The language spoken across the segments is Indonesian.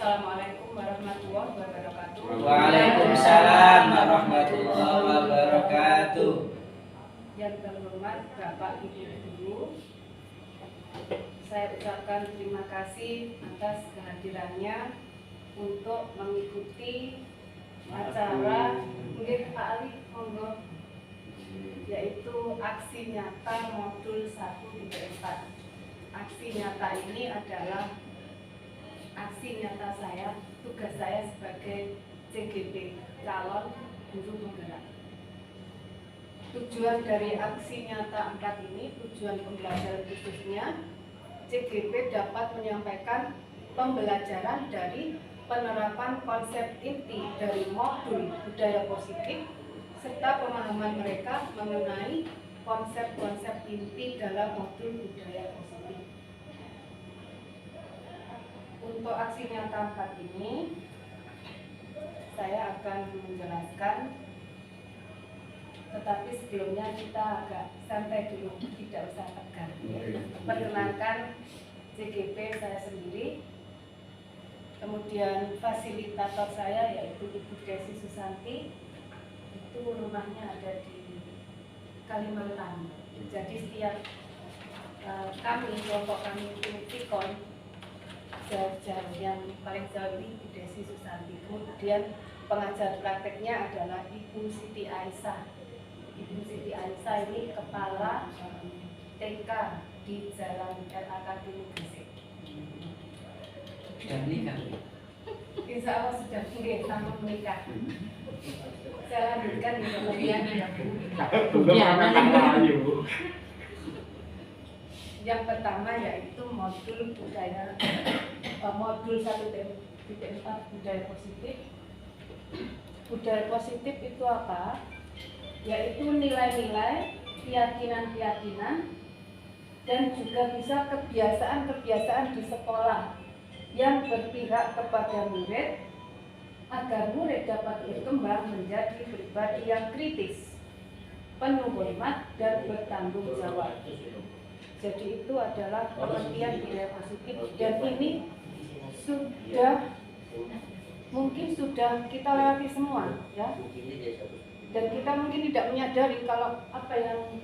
Assalamualaikum warahmatullahi wabarakatuh. Waalaikumsalam warahmatullahi wabarakatuh. Yang terhormat Bapak Ibu Guru, saya ucapkan terima kasih atas kehadirannya untuk mengikuti acara mungkin Pak Ali monggo, yaitu aksi nyata modul 1-4. Aksi nyata ini adalah aksi nyata saya, tugas saya sebagai CGP, calon guru penggerak. Tujuan dari aksi nyata 4 ini, tujuan pembelajaran khususnya, CGP dapat menyampaikan pembelajaran dari penerapan konsep inti dari modul budaya positif serta pemahaman mereka mengenai konsep-konsep inti dalam modul budaya positif. Untuk aksi nyata 4 ini, saya akan menjelaskan, tetapi sebelumnya kita agak santai dulu, tidak usah tegang. Perkenalkan CGP saya sendiri, kemudian fasilitator saya yaitu Ibu Desi Susanti, itu rumahnya ada di Kalimantan. Jadi setiap kami, kelompok kami itu Tikon, jauh-jauh yang paling jauh ini Ibu Desi Susanti. Kemudian pengajar prakteknya adalah Ibu Siti Aisyah. Ibu Siti Aisyah ini kepala TK di Jalan RA Kartini Gresik. Sudah menikah? Insya Allah sudah sama menikah. Saya lanjutkan di kemudian yang pertama yaitu modul budaya, modul 1-4 budaya positif. Budaya positif itu apa? Yaitu nilai-nilai, keyakinan-keyakinan, dan juga bisa kebiasaan-kebiasaan di sekolah yang berpihak kepada murid agar murid dapat berkembang menjadi pribadi yang kritis, penuh hormat, dan bertanggung jawab. Jadi itu adalah pengertian budaya positif, dan ini mungkin sudah kita lewati semua, ya. Dan kita mungkin tidak menyadari kalau apa yang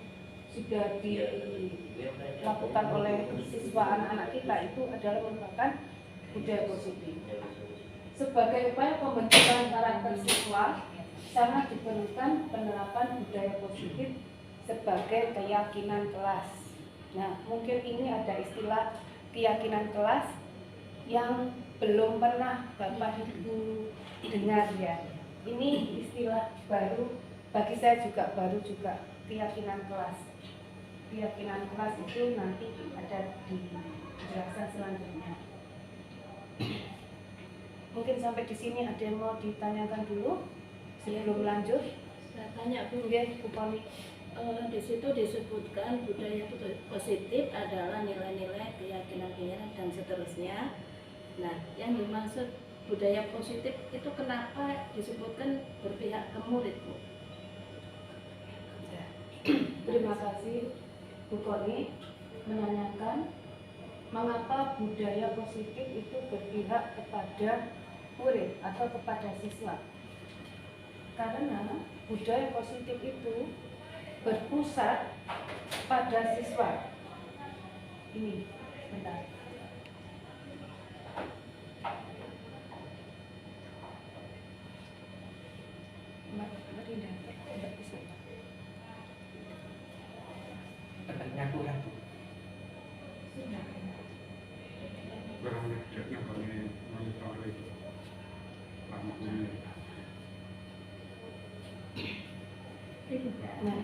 sudah dilakukan oleh siswa anak-anak kita itu adalah merupakan budaya positif. Sebagai upaya pembentukan karakter siswa, sangat diperlukan penerapan budaya positif sebagai keyakinan kelas. Nah, mungkin ini ada istilah keyakinan kelas yang belum pernah Bapak Ibu dengar, ya. Ini istilah baru, bagi saya juga baru juga, keyakinan kelas. Keyakinan kelas itu nanti ada di penjelasan selanjutnya. Mungkin sampai di sini ada yang mau ditanyakan dulu sebelum lanjut. Saya tanya Bu, Bu Pami. di situ disebutkan budaya positif adalah nilai-nilai, keyakinan-keyakinan dan seterusnya. Nah, yang dimaksud budaya positif itu kenapa disebutkan berpihak ke murid, Bu? Terima kasih Bu Koni menanyakan mengapa budaya positif itu berpihak kepada murid atau kepada siswa. Karena budaya positif itu berpusat pada siswa. Ini, bentar. Tempatnya kurang. Nah,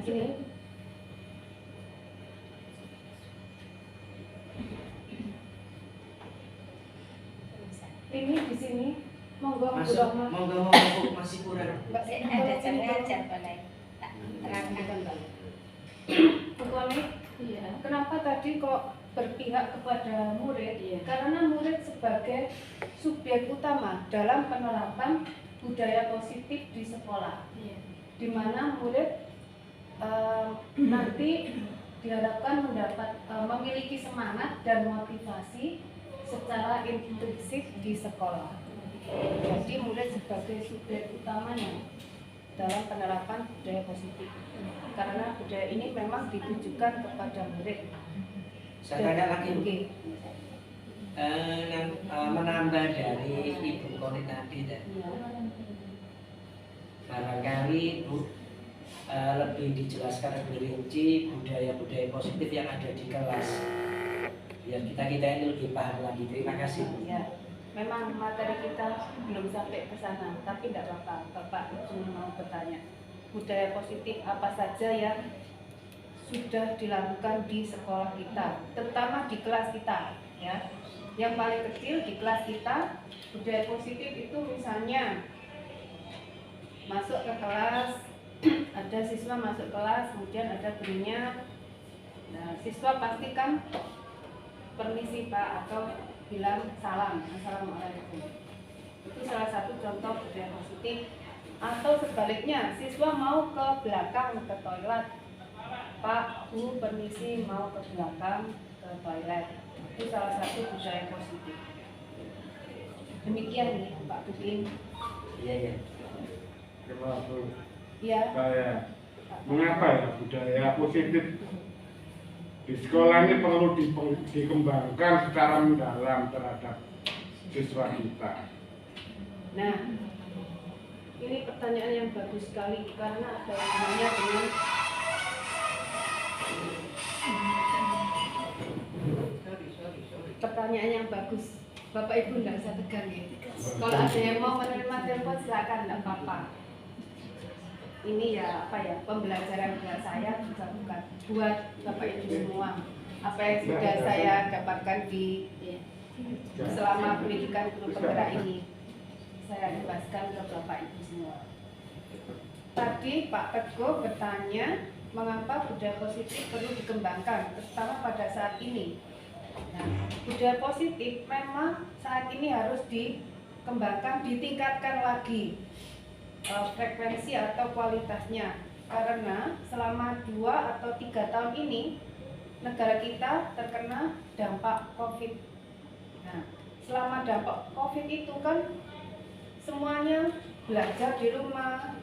ini di sini monggo masih kurang. Ada cara boleh tak terangkan. Bukannya, Iya. kenapa tadi kok berpihak kepada murid? Iya. Karena murid sebagai subjek utama dalam penerapan budaya positif di sekolah, Iya. di mana murid nanti diharapkan memiliki semangat dan motivasi secara intrinsik di sekolah. Jadi murid sebagai subjek utamanya dalam penerapan budaya positif. Karena budaya ini memang ditujukan kepada murid. Saya tanya lagi Bu. Oke. Menambah dari Ibu Koni tadi Iya. barangkali Bu lebih dijelaskan lebih rinci budaya-budaya positif yang ada di kelas biar kita ini lebih paham lagi. Terima kasih Bu. Ya, memang materi kita belum sampai ke sana, tapi tidak apa-apa. Bapak cuma mau bertanya, budaya positif apa saja yang sudah dilakukan di sekolah kita, terutama di kelas kita, ya. Yang paling kecil di kelas kita, budaya positif itu misalnya masuk ke kelas, ada siswa masuk kelas, kemudian ada gurunya. Nah, siswa pastikan permisi Pak atau bilang salam, assalamualaikum. Itu salah satu contoh budaya positif. Atau sebaliknya, siswa mau ke belakang ke toilet, Pak, Bu, permisi mau ke belakang ke toilet. Itu salah satu budaya positif. Demikian nih Pak Budin. Iya ya. Termasuk Iya. saya, mengapa ya budaya positif di sekolah ini perlu dikembangkan secara mendalam terhadap siswa kita. Nah, ini pertanyaan yang bagus sekali karena ada hubungannya dengan pertanyaan yang bagus. Bapak Ibu nggak usah tegang ya. Kalau ada yang mau menerima telepon silakan, nggak apa-apa. Ini ya apa ya, pembelajaran buat saya juga bukan buat Bapak Ibu semua. Apa yang sudah saya dapatkan di selama pendidikan guru penggerak ini, saya jelaskan ke Bapak Ibu semua. Tadi Pak Teguh bertanya mengapa budaya positif perlu dikembangkan, terutama pada saat ini. Nah, budaya positif memang saat ini harus dikembangkan, ditingkatkan lagi frekuensi atau kualitasnya, karena selama 2 atau 3 tahun ini negara kita terkena dampak COVID. Nah, selama dampak COVID itu kan semuanya belajar di rumah,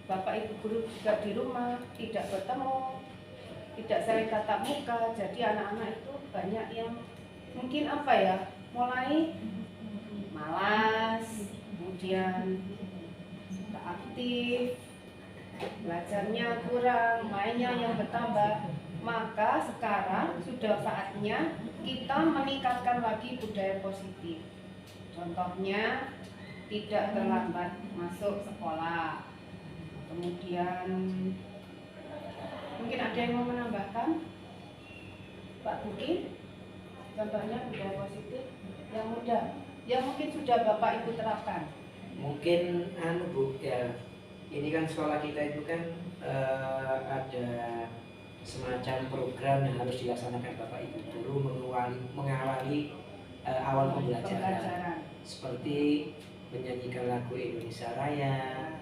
Bapak Ibu guru juga di rumah, tidak bertemu, tidak saling tatap muka, jadi anak-anak itu banyak yang mungkin apa ya, mulai malas, kemudian tidak aktif, belajarnya kurang, mainnya yang bertambah. Maka sekarang sudah saatnya kita meningkatkan lagi budaya positif. Contohnya tidak terlambat masuk sekolah. Kemudian mungkin ada yang mau menambahkan, Pak Budi, contohnya budaya positif yang mudah, yang mungkin sudah Bapak Ibu terapkan. Mungkin Bu ya, ini kan sekolah kita itu kan ada semacam program yang harus dilaksanakan Bapak Ibu guru mengawali awal pembelajaran, seperti menyanyikan lagu Indonesia Raya,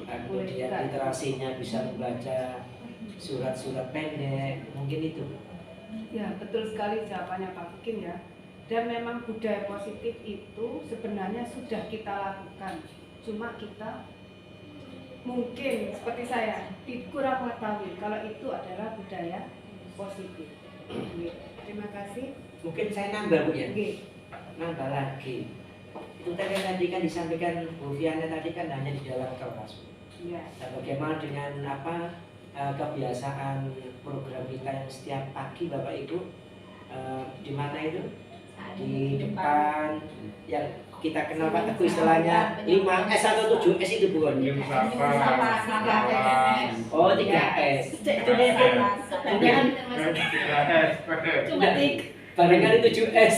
kemudian literasinya bisa membaca surat-surat pendek, mungkin itu. Ya, betul sekali jawabannya Pak Bukin ya. Dan memang budaya positif itu sebenarnya sudah kita lakukan, cuma kita mungkin seperti saya kurang mengetahui kalau itu adalah budaya positif. Terima kasih. Mungkin saya nambah Bu ya, Oke. nambah lagi. Itu tadi kan disampaikan Bu Fiana tadi kan hanya di dalam kelas. Ya. Nah, bagaimana dengan kebiasaan program kita yang setiap pagi Bapak Ibu di mana itu di depan yang kita kenal Pak Teguh istilahnya 5S atau 7S itu bukan? Oh 3S. Cuma Barangkali 7S.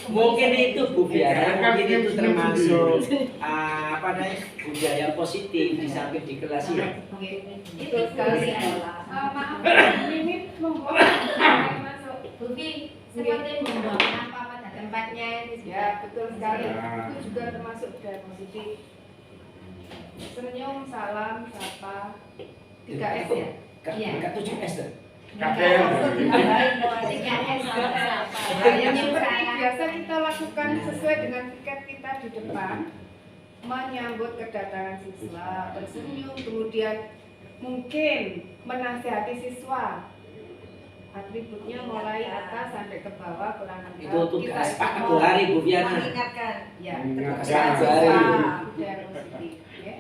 Mungkin itu Bu Fiana, mungkin itu termasuk budaya positif di samping di kelas ya. Itu sekali adalah maaf ini membuat masuk. Bubi seperti membuang sampah pada tempatnya itu Ya, betul sekali. Itu juga termasuk budaya positif. Senyum, salam, sapa, 3S ya. Enggak 7S tuh. KKN. Yang seperti biasa kita lakukan sesuai dengan tiket kita di depan, menyambut kedatangan siswa, tersenyum, kemudian mungkin menasihati siswa. Atributnya mulai atas sampai ke bawah kurang lebih. Itu tugas Pak Ketua hari Bu Viana. Mengingatkan. Ya, Mengingatkan. kepada siswa budaya positif. Ya.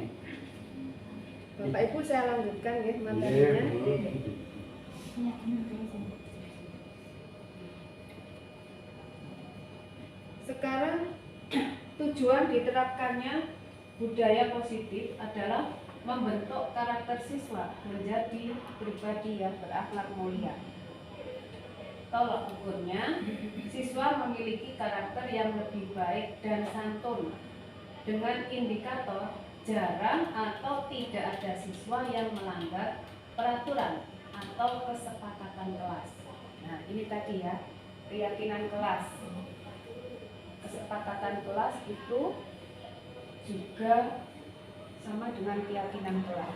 Bapak Ibu saya lanjutkan ya materinya. Sekarang tujuan diterapkannya budaya positif adalah membentuk karakter siswa menjadi pribadi yang berakhlak mulia. Tolak ukurnya, siswa memiliki karakter yang lebih baik dan santun dengan indikator jarang atau tidak ada siswa yang melanggar peraturan atau kesepakatan kelas. Nah, ini tadi ya, keyakinan kelas. Kesepakatan kelas itu juga sama dengan keyakinan kelas.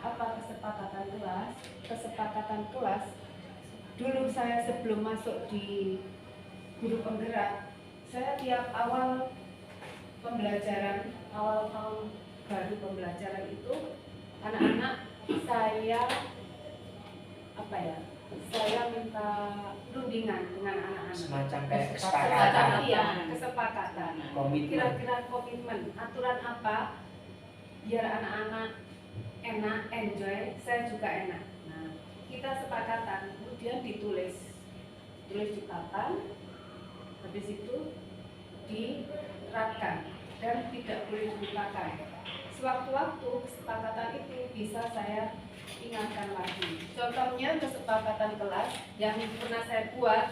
Apa kesepakatan kelas? Kesepakatan kelas dulu saya sebelum masuk di guru penggerak, saya tiap awal pembelajaran, awal tahun baru pembelajaran itu anak-anak saya saya minta rundingan dengan anak-anak. Semacam kayak Kesepakatan, kesepakatan, iya, kesepakatan. komitmen. Kira-kira komitmen, aturan apa biar anak-anak enak, enjoy, saya juga enak. Nah, kita sepakatan, kemudian tulis di papan, habis itu diterapkan dan tidak boleh dilupakan. Sewaktu-waktu kesepakatan itu bisa saya ingatkan lagi. Contohnya kesepakatan kelas yang pernah saya buat,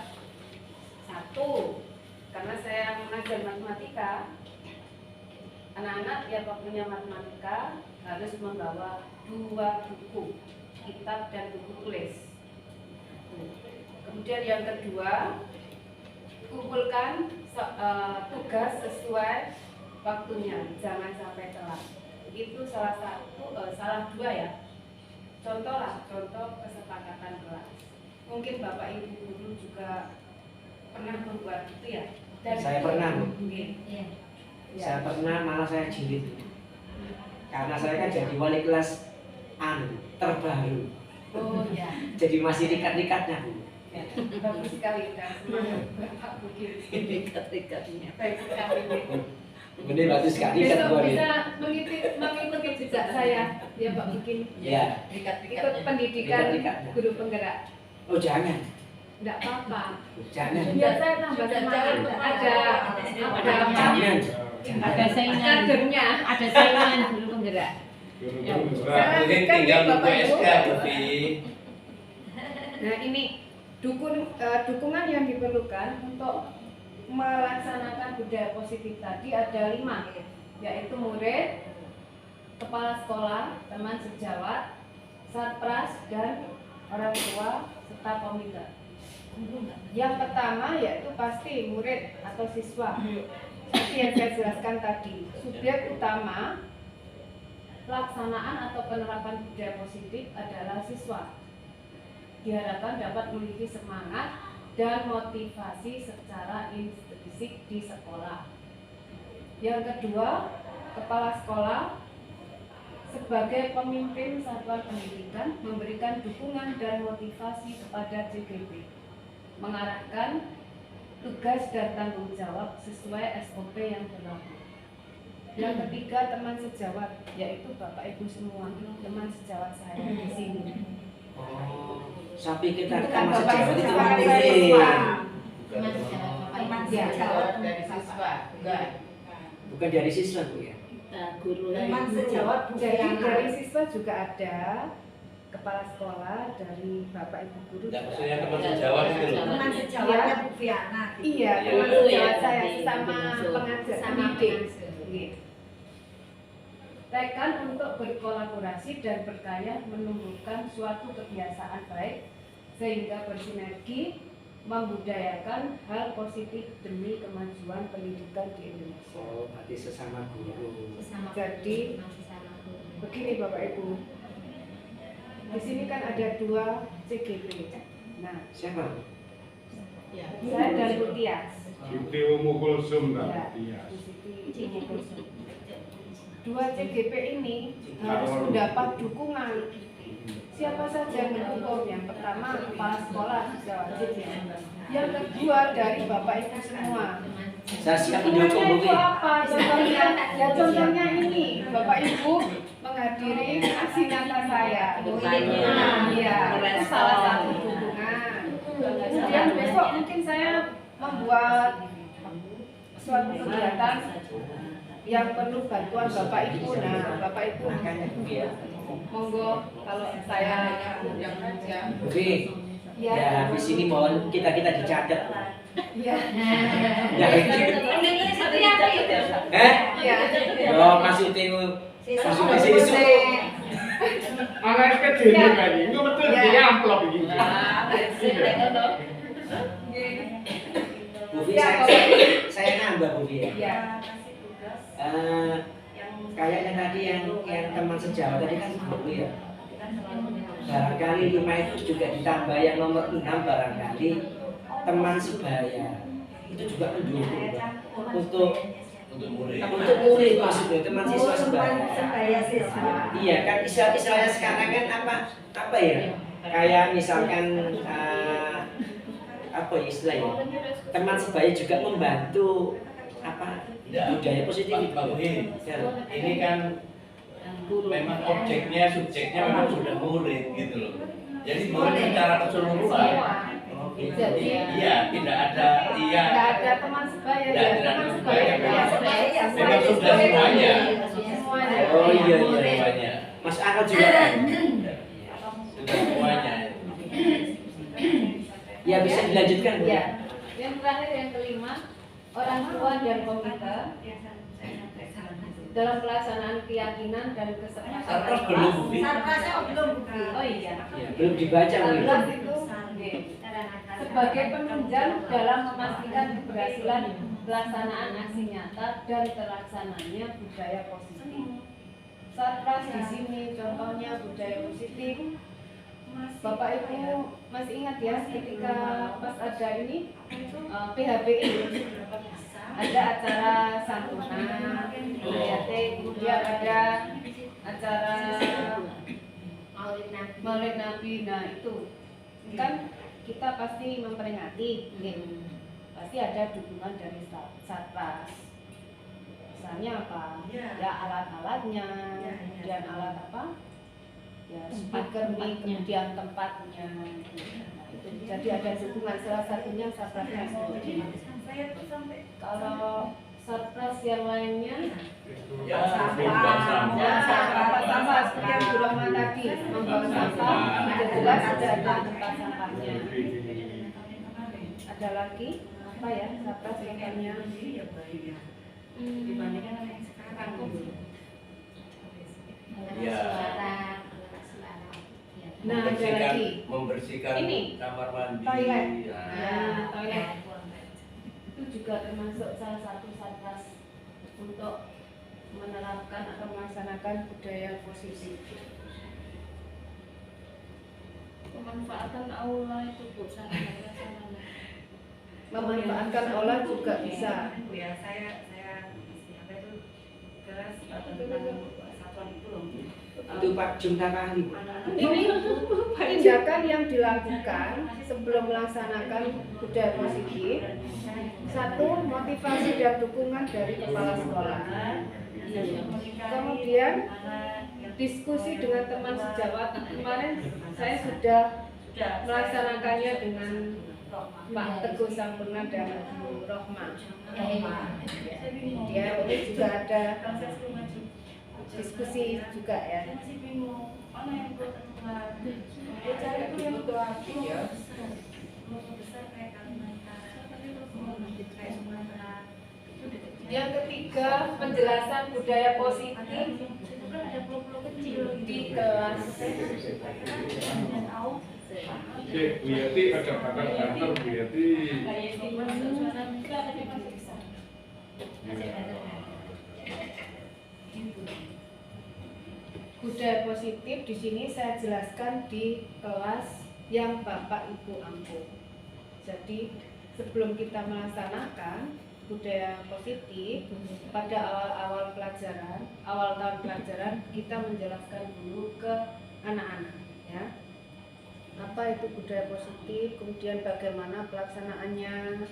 satu, karena saya mengajar matematika, anak-anak yang waktunya matematika harus membawa 2 buku, kitab dan buku tulis. Kemudian yang kedua, kumpulkan tugas sesuai waktunya, jangan sampai telat. Itu salah dua ya. Contoh kesepakatan kelas. Mungkin Bapak Ibu guru juga pernah membuat itu ya. Dan Saya itu, pernah. mungkin. Iya. Ya. Saya pernah, malah saya jilid. Karena saya kan jadi wali kelas terbaru. Oh ya. Jadi masih rikat-rikatnya Bu. Ya, bagus sekali dan semangat Bapak Bukit. Dekat-dekatnya. Baik sekali. Bener bagus sekali rikat Besok Bu. bisa mengikuti jejak saya, ya Pak Bukin. Ya. Ikut pendidikan Dekat-dekatnya. guru penggerak. Oh jangan, Enggak apa-apa. jangan, Biar saya tambah semangat. jangan. Ada saingan. Kadernya. Ada saingan guru penggerak. Saya Mungkin lanjutkan tinggal ya, Bapak buku Ibu. SK, Bu Fi. Nah ini dukungan yang diperlukan untuk melaksanakan budaya positif tadi ada 5, yaitu murid, kepala sekolah, teman sejawat, satpras dan orang tua serta komite. Yang pertama yaitu pasti murid atau siswa. Seperti yang saya jelaskan tadi, subjek utama pelaksanaan atau penerapan budaya positif adalah siswa. Diharapkan dapat memiliki semangat dan motivasi secara intrinsik di sekolah. Yang kedua, kepala sekolah sebagai pemimpin satuan pendidikan memberikan dukungan dan motivasi kepada CGP, mengarahkan tugas dan tanggung jawab sesuai SOP yang berlaku. Yang ketiga, teman sejawat, yaitu Bapak Ibu semua, teman sejawat saya di sini. Oh, saya pikir Bukan tadi sama Bapak sejawat Ibu itu sejawat murid. saya siswa. Teman sejawat Bapak Ibu. Teman Iya. sejawat dari siswa, enggak. Bukan dari siswa Bu ya. Nah, guru Teman guru. sejawat Jadi dari siswa juga ada, kepala sekolah, dari Bapak Ibu guru Enggak, juga maksudnya ada. teman sejawat itu loh. Teman sejawatnya Bu Viana. Iya, Iya. teman Itu ya, sejawat saya tadi sesama dimaksud. pengajar, Sama pendidik. pengasuh. Gitu. Tekan untuk berkolaborasi dan berkarya menumbuhkan suatu kebiasaan baik sehingga bersinergi membudayakan hal positif demi kemajuan pendidikan di Indonesia. Oh, berarti sesama guru. Sesama Jadi, masih sama guru. Begini Bapak Ibu, di sini kan ada 2 CGP. Nah, Siapa? saya dari Utias. Siti Umu Kulsum Ya, iya. Bu Siti Umu Kulsum. 2 CGP ini harus mendapat dukungan. Siapa saja yang mendukung? Yang pertama kepala sekolah sudah wajib ya. Yang kedua dari Bapak Ibu semua. Saya siap mendukung Dukungannya Bu. itu apa? Contohnya, ya contohnya ini Bapak Ibu menghadiri aksi nyata saya. Iya, itu salah satu dukungan. Kemudian besok mungkin saya membuat suatu kegiatan yang perlu bantuan Bapak Ibu. Nah, Bapak Ibu monggo kalau saya Oke. Ya, habis ini mohon kita dicatat. ya Ya. Oh, maksudnya sini. Anak kecil juga nih, itu betul Ya. dia amplop begini. Bu Vi, saya nambah Bu Vi ya. ya Kayaknya tadi yang teman sejawat tadi kan Bu ya. Barangkali 5 itu juga ditambah yang nomor 6 barangkali teman sebaya itu juga mendukung Pak. untuk murid maksudnya teman siswa sebaya. Iya kan istilahnya sekarang kan apa ya? Kayak misalkan apa ya istilahnya? Teman sebaya juga membantu budaya positif itu. Pak Buhi, ini kan memang objeknya, subjeknya memang sudah murid gitu loh. Jadi murid secara keseluruhan. Jadi Iya, tidak ada nggak ada teman sebaya Nggak ya, ada teman teman sebaya sebaya. ya, Memang sudah semuanya. semuanya. Oh iya. Semuanya. Mas Akal juga. Sudah semuanya. Ya bisa dilanjutkan Bu. Ya. Yang terakhir yang kelima, orang tua dan komite dalam pelaksanaan keyakinan dan kesepakatan. Sarpras belum, Bu Vi. Oh iya. Ya, belum dibaca Bu. Sarpras itu sebagai penunjang dalam memastikan keberhasilan pelaksanaan aksi nyata dan terlaksananya budaya positif. Sarpras di sini contohnya budaya positif. Bapak Ibu masih ingat ya ketika pas ada ini PHBI ada acara santunan, kemudian ada acara Maulid Nabi. Nah itu kan kita pasti memperingati, pasti ada dukungan dari Satpas. Misalnya apa? Ya alat-alatnya, kemudian alat apa? Ya speaker mic, kemudian tempatnya. Nah, itu jadi ada dukungan, salah satunya Satpasnya sendiri. Kalau Satpas yang lainnya Ya, sampah seperti yang Bu Rahman tadi membawa sampah, sudah jelas ada tempat sampahnya. Ada lagi apa ya Satpas contohnya? Ya. Nah ada lagi Membersihkan Ini, kamar mandi. toilet. Nah, Nah toilet itu juga termasuk salah satu Satpas untuk menerapkan atau melaksanakan budaya positif. Pemanfaatan aula itu Bu, sarana-sarana. Memanfaatkan olah juga bisa. Itu Pak Jumta Kali. Ini tindakan yang dilakukan sebelum melaksanakan budaya positif. Satu, motivasi dan dukungan dari kepala sekolah. Kemudian diskusi dengan teman sejawat. Kemarin saya sudah melaksanakannya dengan Pak Teguh Sampurna dan Bu Rohma. Kemudian ini juga ada diskusi juga ya. Yang ketiga, penjelasan budaya positif di kelas. Cek, Bu Yati ada bakal kantor Bu Yati. Budaya budaya positif di sini saya jelaskan di kelas yang Bapak Ibu ampuh. Jadi sebelum kita melaksanakan budaya positif pada awal pelajaran, awal tahun pelajaran kita menjelaskan dulu ke anak-anak ya. Apa itu budaya positif, kemudian bagaimana pelaksanaannya.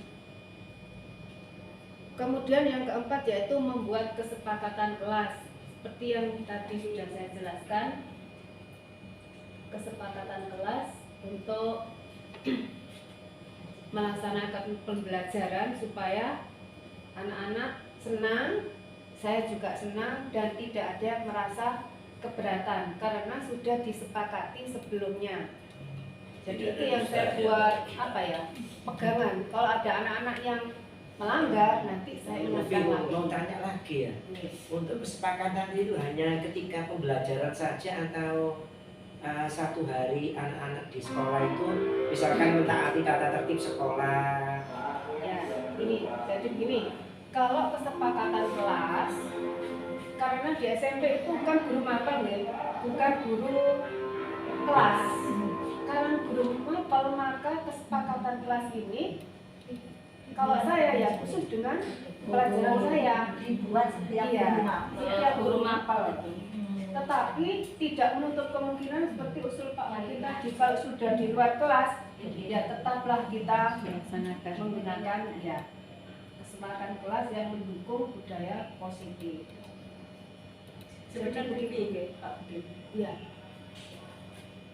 Kemudian yang keempat yaitu membuat kesepakatan kelas. Seperti yang tadi sudah saya jelaskan, kesepakatan kelas untuk melaksanakan pembelajaran supaya anak-anak senang, saya juga senang, dan tidak ada yang merasa keberatan karena sudah disepakati sebelumnya. Jadi itu yang saya buat pegangan. Kalau ada anak-anak yang melanggar, nanti saya ingatkan lagi. Mau tanya lagi ya, untuk kesepakatan itu hanya ketika pembelajaran saja atau satu hari anak-anak di sekolah itu misalkan mentaati tata tertib sekolah? Ya, jadi begini, kalau kesepakatan kelas, karena di SMP itu bukan guru mapel ya, bukan guru kelas. Karena guru mapel, maka kesepakatan kelas ini, kalau saya ya khusus dengan pelajaran saya dibuat setiap guru mapel itu. Tetapi tidak menutup kemungkinan seperti usul Pak Wali tadi, kalau sudah di luar kelas, ya tetaplah kita menggunakan ya kesepakatan kelas yang mendukung budaya positif. Jadi begitu Pak Budi. Ya.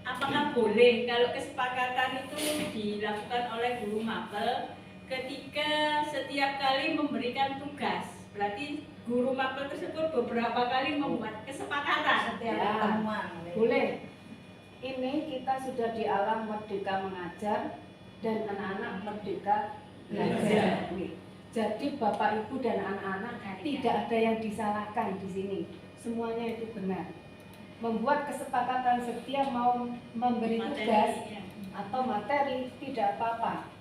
Apakah boleh kalau kesepakatan itu dilakukan oleh guru mapel ketika setiap kali memberikan tugas? Berarti guru mapel tersebut beberapa kali membuat kesepakatan setiap Ya. pertemuan. Boleh. Ini kita sudah di alam merdeka mengajar dan anak-anak merdeka belajar. Jadi Bapak Ibu dan anak-anak tidak ada yang disalahkan di sini. Semuanya itu benar. Membuat kesepakatan setiap mau memberi tugas atau materi tidak apa-apa.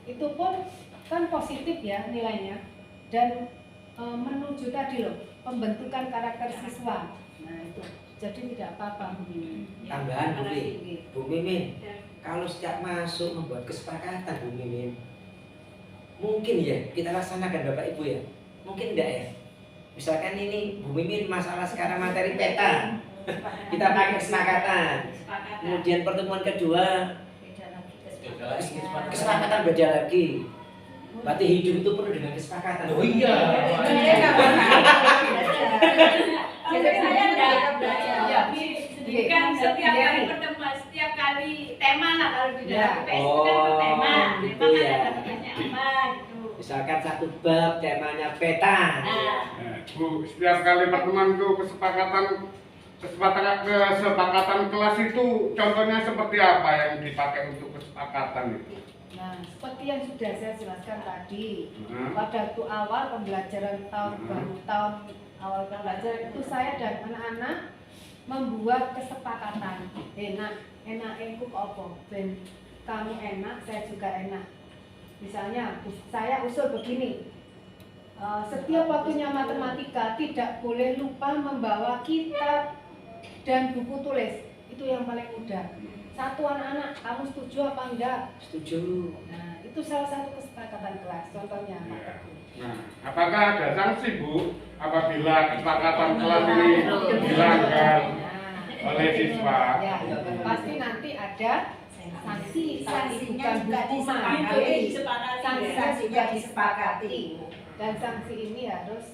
Itu pun kan positif ya nilainya, dan menuju tadi loh pembentukan karakter siswa. Nah itu jadi tidak apa-apa. Tambahan Bu Mimin, kalau setiap masuk membuat kesepakatan Bu Mimin, mungkin ya kita laksanakan Bapak Ibu ya, mungkin enggak ya? Misalkan ini Bu Mimin masalah sekarang materi peta, kita pakai kesepakatan. Kemudian pertemuan kedua kesepakatan beda lagi. Berarti hidup itu penuh dengan kesepakatan. Oh iya. Jadi saya enggak Ya. bukan setiap kali pertemuan, setiap kali tema lah kalau di dalam UPS itu kan per tema. gitu Tema ya. kan tugasnya apa gitu. Misalkan satu bab temanya peta. Nah, Bu, setiap kali pertemuan itu kesepakatan kelas itu contohnya seperti apa yang dipakai untuk kesepakatan itu? Nah, seperti yang sudah saya jelaskan tadi, Hmm. pada waktu awal pembelajaran tahun baru, tahun awal pembelajaran itu saya dan anak-anak membuat kesepakatan. Enak aku apa? Ben kamu enak, saya juga enak. Misalnya, saya usul begini. Setiap waktunya matematika tidak boleh lupa membawa kitab dan buku tulis. Itu yang paling mudah. Satu anak-anak, kamu setuju apa enggak? Setuju. Nah, itu salah satu kesepakatan kelas. Contohnya. Ya. Nah, apakah ada sanksi Bu apabila kesepakatan kelas ini dilanggar oleh siswa? Ya, pasti nanti ada sanksi, Sanksinya bukan juga hukuman. disepakati. Sanksinya juga disepakati. disepakati. Dan sanksi ini harus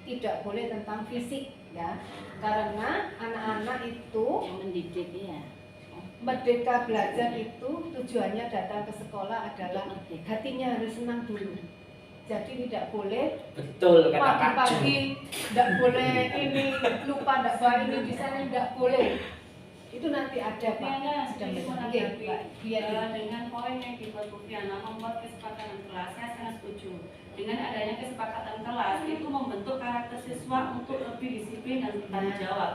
tidak boleh tentang fisik ya, karena anak-anak itu Yang mendidik ya. merdeka belajar itu tujuannya datang ke sekolah adalah hatinya harus senang dulu. Jadi tidak boleh Betul kata Pak Jun. pagi-pagi tidak boleh ini lupa tidak bawa ini di sana tidak boleh. Itu nanti ada Pak. Fiana Sedang sedikit Oke, menanggapi Pak. Iya. dengan poin yang dibuat Bu Fiana membuat kesepakatan kelas, saya sangat setuju. Dengan adanya kesepakatan kelas itu membentuk karakter siswa untuk lebih disiplin dan bertanggung jawab.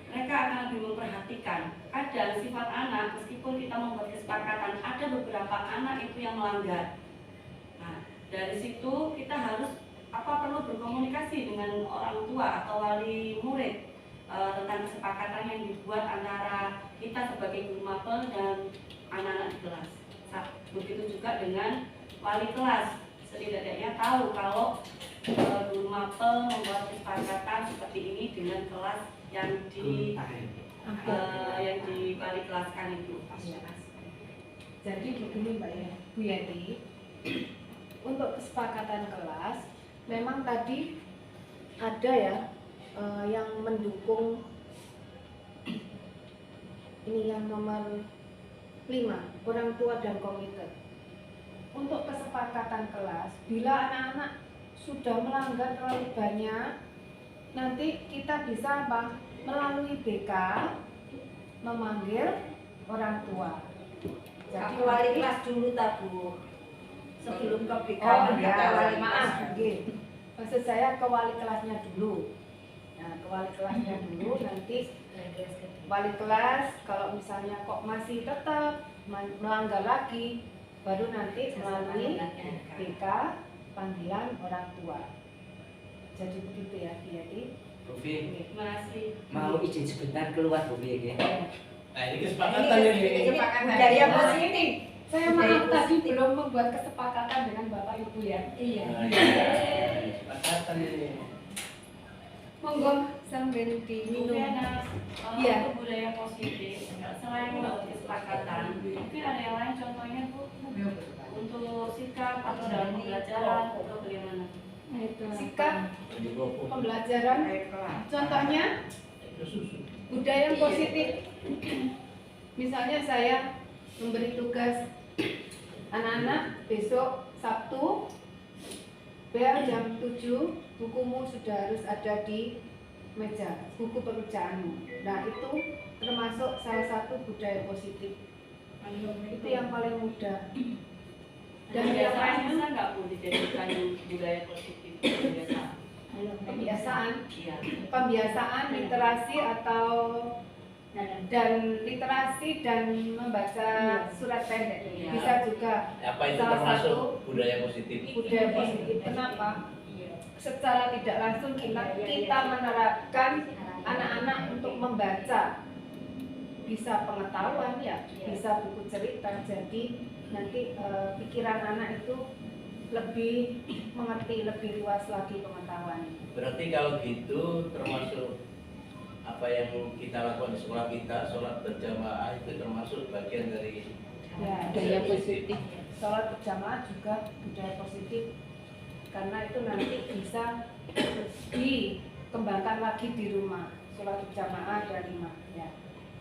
Mereka akan lebih memperhatikan. Kadang sifat anak, meskipun kita membuat kesepakatan, ada beberapa anak itu yang melanggar. Nah, dari situ kita harus perlu berkomunikasi dengan orang tua atau wali murid tentang kesepakatan yang dibuat antara kita sebagai guru mapel dan anak-anak di kelas. Begitu juga dengan wali kelas, setidaknya tahu kalau guru mapel membuat kesepakatan seperti ini dengan kelas yang di wali kelaskan itu. Jadi begini Mbak ya, Bu Yati, untuk kesepakatan kelas memang tadi ada ya yang mendukung ini yang nomor 5, orang tua dan komite. Untuk kesepakatan kelas, bila anak-anak sudah melanggar terlalu banyak, nanti kita bisa apa? Melalui BK memanggil orang tua. Jadi wali kelas dulu tak Bu, sebelum ke BK. Oh ya, wali maaf, maksud saya ke wali kelasnya dulu. Nah, ke wali kelasnya dulu, nanti wali kelas kalau misalnya kok masih tetap melanggar lagi, baru nanti melalui BK panggilan orang tua. Jadi begitu ya, Jadi. Bu Fi, Terima kasih. mau izin sebentar keluar Bu Fi ya? Nah ini kesepakatan ini. Budaya positif. Saya maaf tadi belum membuat kesepakatan dengan Bapak Ibu ya. Iya. Nah, ini kesepakatan ini. Monggo sambil diminum. Iya, untuk budaya positif, selain membuat kesepakatan, mungkin ada yang lain contohnya Bu, untuk sikap atau dalam pembelajaran atau bagaimana? Nah, itu sikap pembelajaran. Contohnya budaya yang positif. Misalnya saya memberi tugas anak-anak besok Sabtu bel jam 7 bukumu sudah harus ada di meja, buku pekerjaanmu. Nah itu termasuk salah satu budaya positif. Itu yang paling mudah. Dan biasanya bisa nggak Bu dijadikan budaya positif? Pembiasaan, Iya. pembiasaan literasi atau dan literasi dan membaca surat pendek bisa juga Apa itu salah termasuk satu budaya positif? budaya positif. Kenapa? Secara tidak langsung kita menerapkan anak-anak untuk membaca, bisa pengetahuan ya, bisa buku cerita. Jadi nanti pikiran anak itu lebih mengerti, lebih luas lagi pengetahuan. Berarti kalau gitu termasuk apa yang kita lakukan di sekolah kita, sholat berjamaah itu termasuk bagian dari Ya, Budaya positif. sholat berjamaah juga budaya positif, karena itu nanti bisa dikembangkan lagi di rumah. Sholat berjamaah ada 5 ya,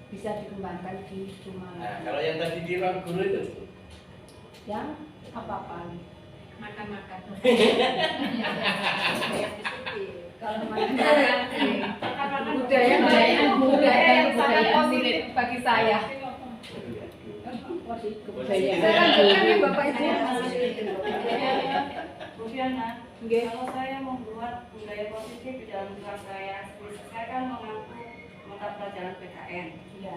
bisa dikembangkan di rumah. Nah, kalau yang tadi di ruang guru itu Yang apa-apa nih? Makan-makan. Kalau budaya yang sangat positif bagi saya. Saya lanjutkan ya Bapak Ibu. Bu Fiana, Nggih. kalau saya membuat budaya positif di dalam kelas saya kan mengaku mata pelajaran PKN. Iya.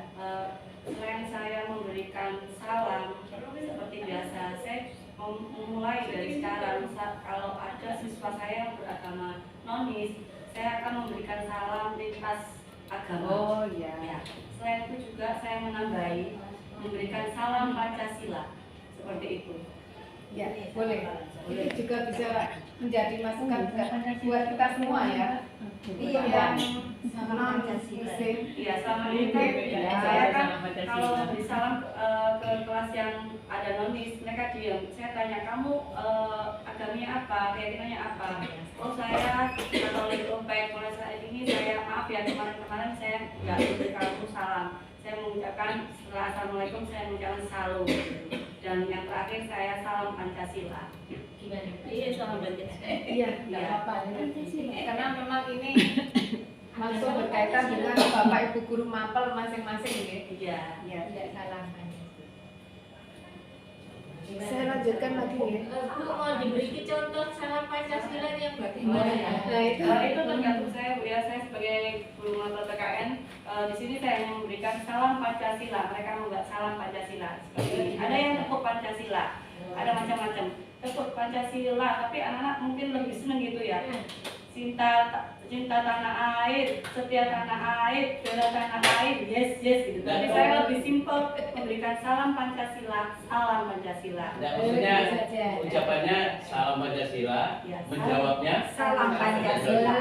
Selain saya memberikan salam seperti biasa, saya memulai dari sekarang kalau ada siswa saya yang beragama nonis, saya akan memberikan salam lintas agama. Oh iya. Ya. Selain itu juga saya menambahi memberikan salam Pancasila seperti itu. Ya, boleh. Itu juga bisa menjadi masukan buat kita semua ya. Iya, yang sama Pancasila. Muslim. Iya, selama ini saya kan kalau beri salam ke kelas yang ada nonis, mereka diam. Saya tanya, kamu agamanya apa, keyakinannya apa? Oh saya Katolik. Mulai saat ini saya maaf ya, kemarin saya nggak beri kamu salam. Saya mengucapkan setelah assalamualaikum saya mengucapkan salam. Dan yang terakhir saya salam Pancasila. Gimana? Iya, salam Pancasila. Iya, nggak apa-apa. Karena memang ini langsung berkaitan dengan Bapak Ibu guru mapel masing-masing ya. Iya. Iya. Tidak salah. Saya lanjutkan lagi ya. Bu mau diberi contoh salam Pancasila yang bagaimana? Nah itu Itu tergantung saya Bu ya, saya sebagai guru mata PKN di sini saya hanya memberikan salam Pancasila, mereka enggak salam Pancasila. Seperti ada yang tepuk Pancasila, ada macam-macam tepuk Pancasila, tapi anak-anak mungkin lebih seneng gitu ya. cinta tanah air, setia tanah air, bela tanah air, yes gitu. Tapi saya lebih simpel memberikan salam Pancasila, salam Pancasila. Nah, maksudnya ucapannya salam Pancasila, Ya, menjawabnya Salam Pancasila.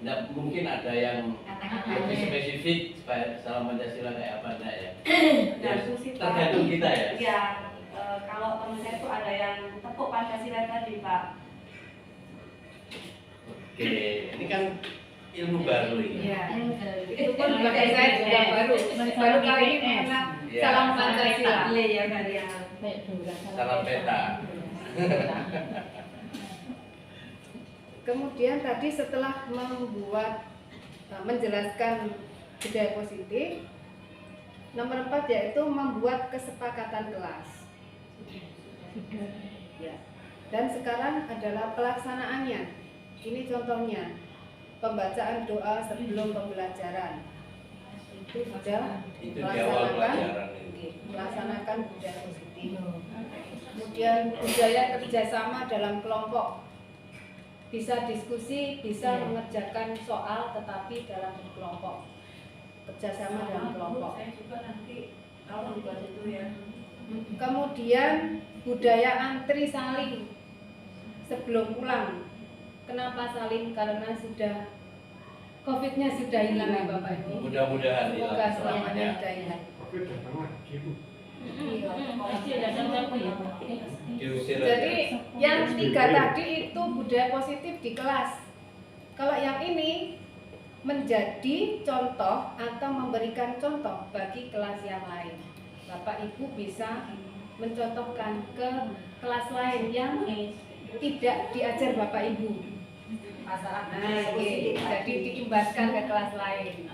Nah, mungkin ada yang lebih spesifik salam Pancasila kayak apa enggak ya? Tergantung sih, Pak. Tergantung kita ya. Iya, kalau teman saya itu ada yang tepuk Pancasila tadi, Pak. Oke, ini kan ilmu baru ini. Iya. Itu pun bagi saya juga baru kali ini mengenal Ya. salam Pancasila. ya Maria. Salam peta. Kemudian tadi setelah menjelaskan budaya positif, nomor 4 yaitu membuat kesepakatan kelas. Ya. Dan sekarang adalah pelaksanaannya. Ini contohnya, pembacaan doa sebelum pembelajaran. Itu sudah Itu di awal pelajaran ini. melaksanakan budaya positif. Kemudian budaya kerjasama dalam kelompok. Bisa diskusi, bisa mengerjakan soal, tetapi dalam kelompok. Kerjasama dalam kelompok. Saya juga nanti kalau buat itu ya. Kemudian budaya antri saling sebelum pulang. Kenapa saling? Karena sudah COVID-nya sudah hilang ya Bapak Ibu. Mudah-mudahan hilang Semoga selamanya selamanya. sudah hilang. Tapi datang lagi Bu. Diusir Jadi aja. yang 3 tadi itu budaya positif di kelas. Kalau yang ini menjadi contoh atau memberikan contoh bagi kelas yang lain. Bapak Ibu bisa mencontohkan ke kelas lain yang tidak diajar Bapak Ibu. Masalah Nah, jadi diimbaskan ke kelas lain.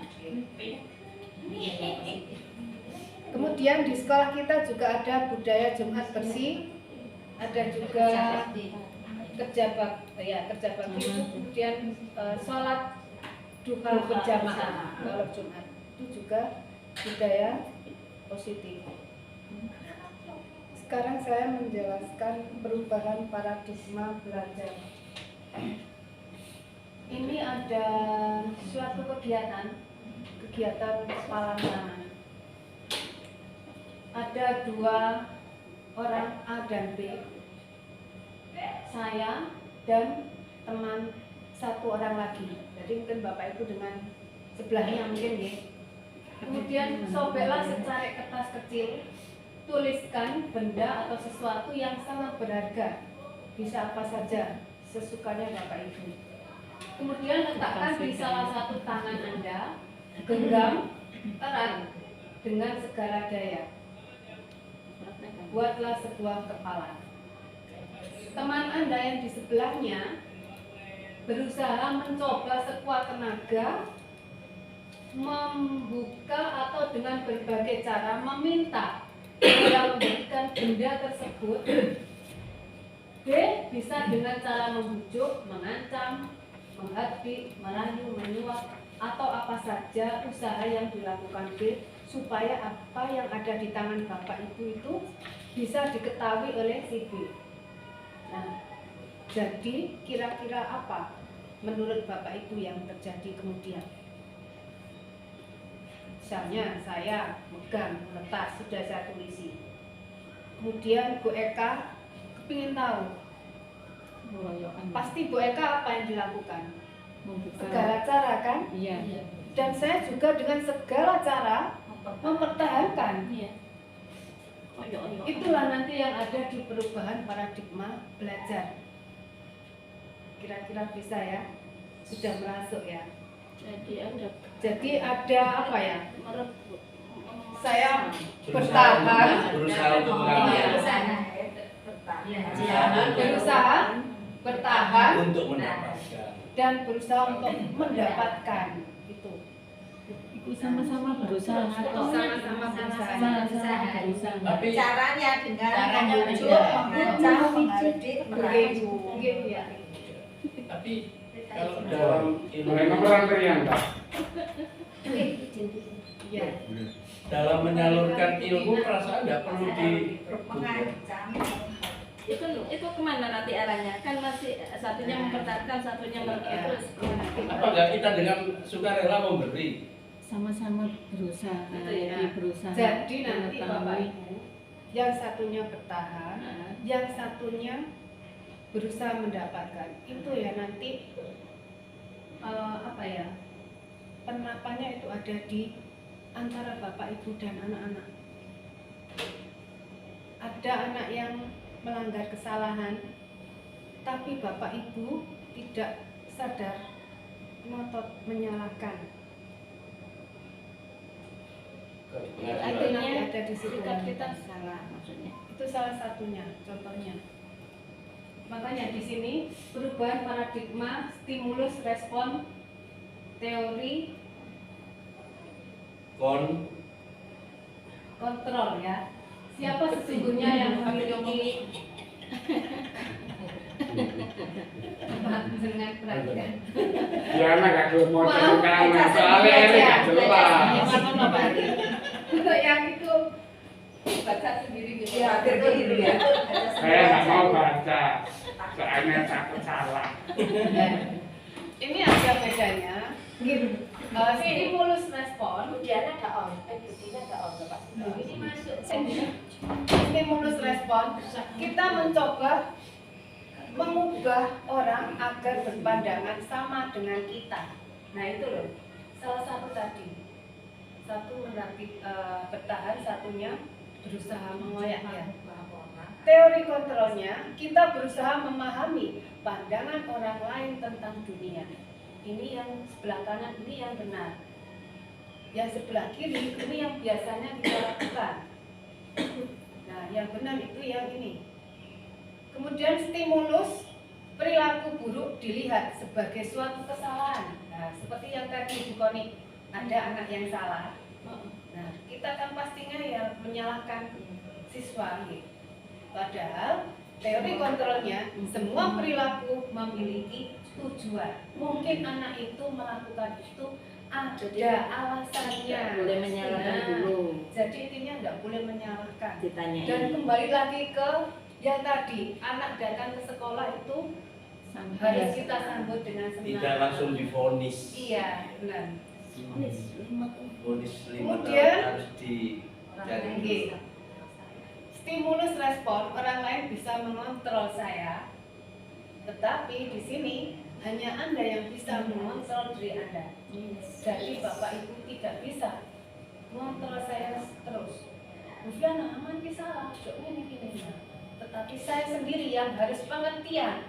Kemudian di sekolah kita juga ada budaya Jumat bersih, ada juga kerja bakti itu, kemudian sholat duha berjamaah kalau Jumat itu juga budaya positif. Sekarang saya menjelaskan perubahan paradigma belajar. Ini ada suatu kegiatan kepalang tangan. Ada 2 orang A dan B, saya dan teman 1 orang lagi. Jadi mungkin Bapak Ibu dengan sebelahnya mungkin ya. Kemudian sobeklah secari kertas kecil, tuliskan benda atau sesuatu yang sangat berharga, bisa apa saja, sesukanya Bapak Ibu. Kemudian letakkan di salah satu tangan Anda, genggam erat dengan segala daya. Buatlah sebuah kepalan. Teman Anda yang di sebelahnya berusaha mencoba sekuat tenaga membuka atau dengan berbagai cara meminta yang memberikan benda tersebut. B. Bisa dengan cara membujuk, mengancam, menghardik, merayu, menyuap, atau apa saja usaha yang dilakukan B supaya apa yang ada di tangan Bapak Ibu itu bisa diketahui oleh si B. Nah, jadi kira-kira apa menurut Bapak Ibu yang terjadi kemudian? Misalnya saya megang letak, sudah saya tulisi. Kemudian Bu Eka kepingin tahu, pasti Bu Eka apa yang dilakukan? Segala cara kan? Iya. Dan saya juga dengan segala cara mempertahankan. Itulah nanti yang ada di perubahan paradigma belajar. Kira-kira bisa ya? Sudah merasuk ya? Jadi ada apa ya? Saya bertahan, Berusaha untuk mengambil. berusaha bertahan Untuk mendapatkan. dan berusaha untuk mendapatkan itu. Sama-sama berusaha. Sama-sama berusaha. Tapi Caranya dengan Caranya membujuk, beda. mengancam, menghardik, merayu. Mungkin ya. tapi kalau dalam ilmu Mereka perantrian Pak. Iya. dalam menyalurkan ilmu perasaan nggak perlu di mengancam. itu kemana nanti arahnya? Kan masih satunya mempertahankan, satunya terus kemana? Apa enggak kita dengan sukarela memberi? Sama-sama berusaha, Gitu ya. berusaha. Jadi nanti mengetahui. Bapak Ibu, yang satunya bertahan, yang satunya berusaha mendapatkan. Itu ya nanti apa ya? Penerapannya itu ada di antara Bapak Ibu dan anak-anak. Ada anak yang melanggar kesalahan, tapi Bapak Ibu tidak sadar, ngotot menyalahkan. Itu nanti ada di situ. sikap kita salah maksudnya. Itu salah satunya, contohnya. Makanya di sini perubahan paradigma, stimulus, respon, teori, kontrol ya. Siapa sesungguhnya yang memiliki dengan perhatian? Ya anak gak ada mau kanan soalnya ini gak jelas. Untuk yang itu baca sendiri gitu. Ya, gitu ya. Saya nggak mau baca, soalnya takut salah. Ini ada bedanya. Stimulus respon. Budiana ada on, Budina ada on, Bapak. Ini masuk. Stimulus respon. Kita mencoba mengubah orang agar berpandangan sama dengan kita. Nah itu loh, salah satu tadi. Satu bertahan, satunya berusaha mengoyaknya. Teori kontrolnya, kita berusaha memahami pandangan orang lain tentang dunia. Ini yang sebelah kanan, ini yang benar. Yang sebelah kiri, ini yang biasanya kita lakukan. Nah, yang benar itu yang ini. Kemudian stimulus, perilaku buruk dilihat sebagai suatu kesalahan. Nah, seperti yang tadi Bu Koni, ada anak yang salah. Nah, kita kan pastinya ya menyalahkan siswa gitu. Padahal teori kontrolnya, semua perilaku memiliki tujuan. Mungkin anak itu melakukan itu ada alasannya. Boleh menyalahkan Nah, dulu. Jadi intinya nggak boleh menyalahkan. Ditanyain. Dan kembali lagi ke yang tadi, anak datang ke sekolah itu harus kita sambut dengan senang. Tidak langsung divonis. Iya, benar. Vonis 5 Kemudian, tahun harus dicari. Oke. Stimulus respon, orang lain bisa mengontrol saya, tetapi di sini hanya Anda yang bisa mengontrol diri Anda. Jadi Bapak Ibu tidak bisa mengontrol saya terus. Bufiana aman ki salah, ini gini. Tetapi saya sendiri yang harus pengertian.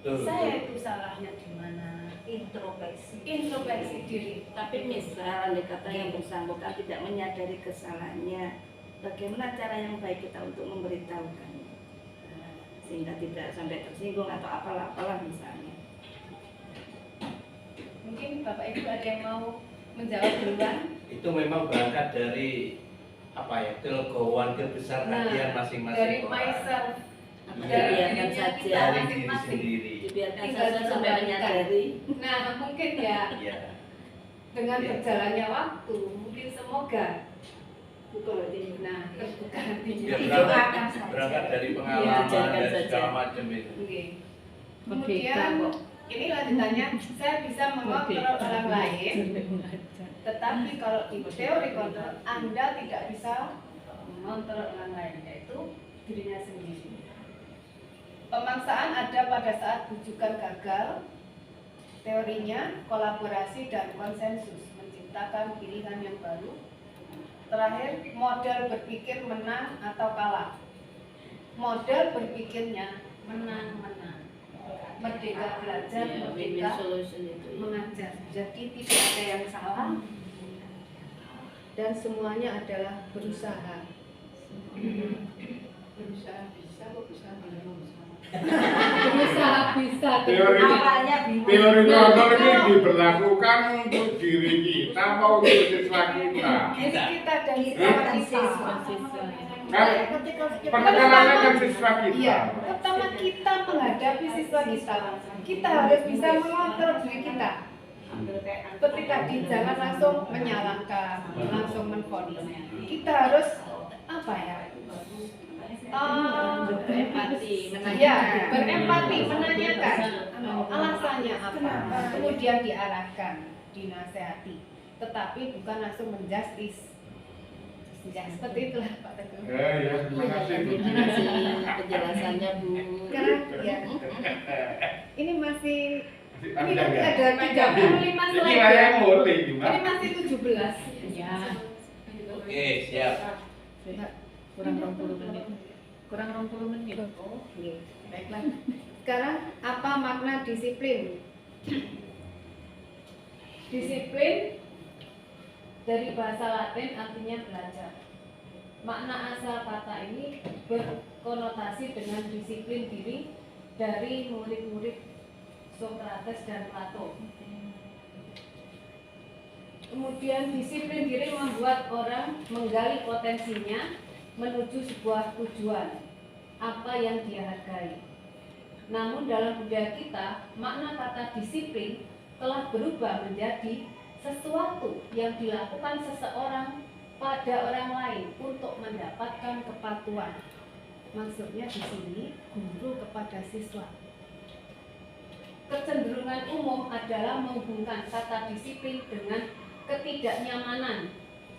Betul, Saya betul. itu salahnya di mana? Introspeksi diri. Tapi misal andai kata yang bersangkutan tidak menyadari kesalahannya, bagaimana cara yang baik kita untuk memberitahukannya sehingga tidak sampai tersinggung atau apalah misalnya. Mungkin Bapak Ibu ada yang mau menjawab duluan? Itu memang berangkat dari apa ya, kelegowoan kebesar hatian masing-masing dari orang. myself. Iya, Dari biarkan dirinya saja. kita dari diri masing-masing. sendiri. Dibiarkan Tinggal saja sampai dikembalikan. menyadari. Nah, mungkin ya Iya. dengan Iya. berjalannya waktu, mungkin semoga nah, terbuka hatinya. Ya, Didoakan saja. berangkat dari Iya, pengalaman dijalankan dan saja. segala macam itu. Oke. Merdeka Kemudian kok. ini lanjutannya, saya bisa mengontrol orang lain, tetapi kalau di teori kontrol Anda tidak bisa mengontrol orang lain, yaitu dirinya sendiri. Pemaksaan ada pada saat rujukan gagal. Teorinya kolaborasi dan konsensus menciptakan pilihan yang baru. Terakhir, model berpikir menang atau kalah. Model berpikirnya menang-menang. Merdeka belajar, Ya, merdeka win-win solution itu. Ya. mengajar. Jadi tidak ada yang salah dan semuanya adalah berusaha. Berusaha bisa kok bisa berusaha bisa. Teori teori kontrol ini diberlakukan untuk diri kita atau untuk siswa kita? Jadi kita dan siswa. Kan penekanannya kan siswa kita. Iya, pertama kita menghadapi siswa kita harus bisa mengontrol diri kita. Seperti tadi, jangan langsung menyalahkan, langsung menvonis. Kita harus apa ya? berempati, ya, berempati, menanyakan alasannya apa, kemudian diarahkan, dinasehati, tetapi bukan langsung menjustis. Ya, seperti itulah Pak Teguh. Ya, terima kasih Bu. Terima kasih penjelasannya Bu. Sekarang ya, ini masih ini Panjang nanti ya? ada 35 Ini slide saya ya. boleh juga. Ini masih 17. Ya, Oke, siap. kurang 20 menit. Kurang 20 menit. Oke, baiklah. Sekarang apa makna disiplin? Disiplin dari bahasa Latin artinya belajar. Makna asal kata ini berkonotasi dengan disiplin diri dari murid-murid Sokrates dan Plato. Kemudian disiplin diri membuat orang menggali potensinya menuju sebuah tujuan, apa yang dia hargai. Namun dalam budaya kita, makna kata disiplin telah berubah menjadi sesuatu yang dilakukan seseorang pada orang lain untuk mendapatkan kepatuhan. Maksudnya di sini guru kepada siswa. Kecenderungan umum adalah menghubungkan kata disiplin dengan ketidaknyamanan,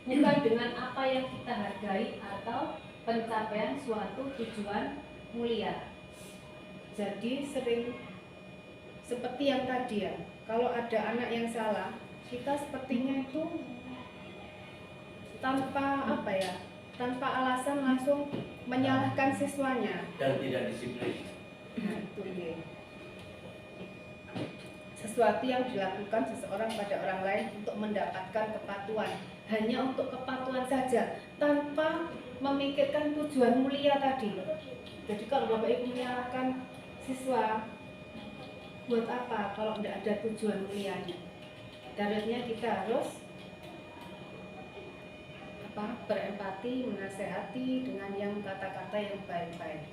bukan dengan apa yang kita hargai atau pencapaian suatu tujuan mulia. Jadi sering seperti yang tadi ya, kalau ada anak yang salah, kita sepertinya itu tanpa tanpa alasan langsung menyalahkan siswanya. Dan tidak disiplin. Itu dia. Sesuatu yang dilakukan seseorang pada orang lain untuk mendapatkan kepatuhan, hanya untuk kepatuhan saja, tanpa memikirkan tujuan mulia tadi. Jadi kalau Bapak Ibu menyalahkan siswa, buat apa kalau tidak ada tujuan mulianya? Daratnya kita harus berempati, menasehati dengan yang kata-kata yang baik-baik.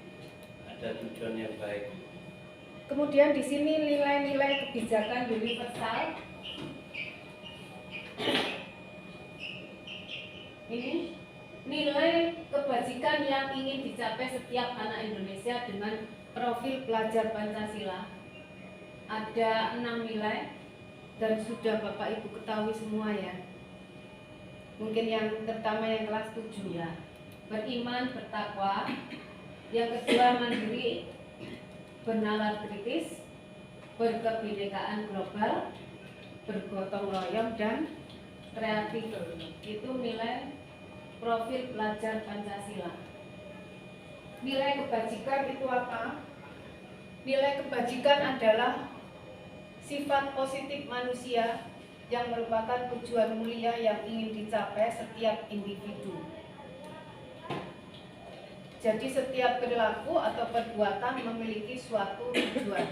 Ada tujuan yang baik. Kemudian di sini nilai-nilai kebijakan universal. Ini nilai kebajikan yang ingin dicapai setiap anak Indonesia dengan profil pelajar Pancasila. Ada 6 nilai dan sudah Bapak Ibu ketahui semua ya. Mungkin yang pertama yang kelas 7 ya. Beriman, bertakwa. Yang kedua mandiri, bernalar kritis, berkebinekaan global, bergotong royong dan kreatif. Itu nilai profil pelajar Pancasila. Nilai kebajikan itu apa? Nilai kebajikan adalah sifat positif manusia yang merupakan tujuan mulia yang ingin dicapai setiap individu. Jadi setiap perilaku atau perbuatan memiliki suatu tujuan.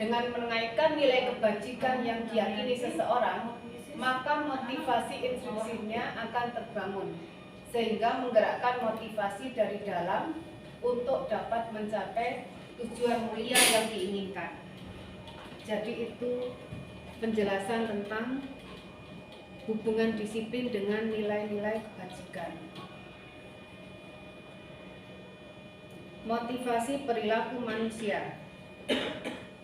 Dengan menaikkan nilai kebajikan yang diyakini seseorang, maka motivasi instruksinya akan terbangun, sehingga menggerakkan motivasi dari dalam untuk dapat mencapai tujuan mulia yang diinginkan. Jadi itu penjelasan tentang hubungan disiplin dengan nilai-nilai kebajikan. Motivasi perilaku manusia.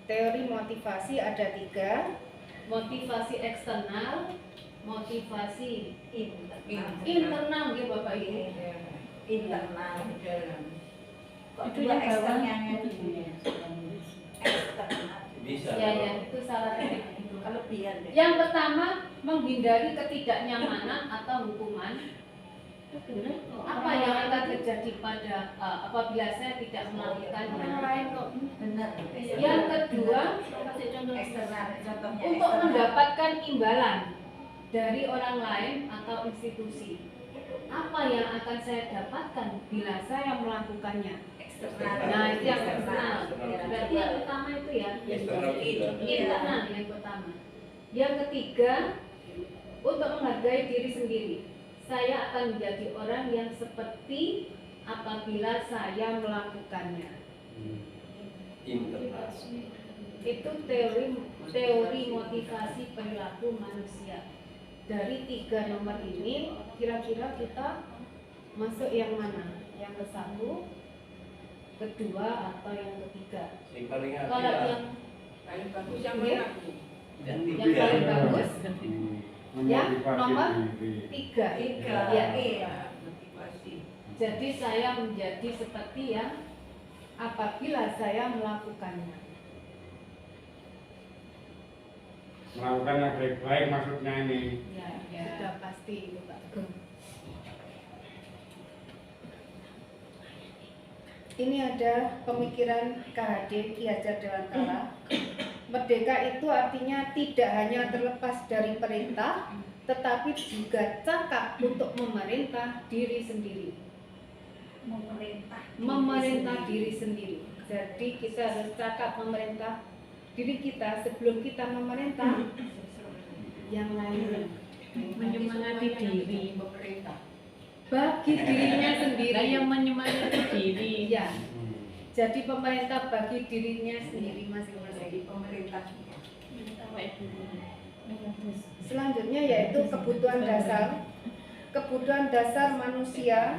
Teori motivasi ada 3. Motivasi eksternal, motivasi internal ya Bapak Ibu. internal. Kok Itu dua yang bawah. eksternalnya eksternal. Bisa. Ya, itu salah titik. Kelebihan deh. Yang pertama, menghindari ketidaknyamanan atau hukuman. Apa yang akan terjadi pada apabila saya tidak melakukannya? lain kok benar. Yang kedua, Eksternal, contohnya untuk eksternal. mendapatkan imbalan dari orang lain atau institusi. Apa yang akan saya dapatkan bila saya melakukannya? Eksternal. Nah, itu yang eksternal. Berarti yang pertama itu ya. Eksternal juga. Internal yang pertama. Yang ketiga, untuk menghargai diri sendiri. Saya akan menjadi orang yang seperti apabila saya melakukannya. Internal. Itu teori motivasi perilaku manusia. Dari 3 nomor ini, kira-kira kita masuk yang mana? Yang ke 1 kedua atau yang ketiga. Yang paling Kalau apik yang Paling bagus yang Iya. mana? yang yang paling bagus yang Memotivasi nomor diri. 3. Tiga. Ya. Iya. Motivasi. Jadi saya menjadi seperti yang apabila saya melakukannya. Melakukan yang baik-baik maksudnya ini. Ya, sudah pasti itu Pak. Ini ada pemikiran KHD Ki Hajar Dewantara. Merdeka itu artinya tidak hanya terlepas dari perintah, tetapi juga cakap untuk memerintah diri sendiri. Memerintah diri sendiri. Jadi kita harus cakap memerintah diri kita sebelum kita memerintah yang lain. Menyemangati diri. Pemerintah. Bagi dirinya Lah sendiri. yang menyemangati diri. Ya. Jadi pemerintah bagi dirinya sendiri masing-masing. Jadi pemerintah. Selanjutnya yaitu kebutuhan dasar. Kebutuhan dasar manusia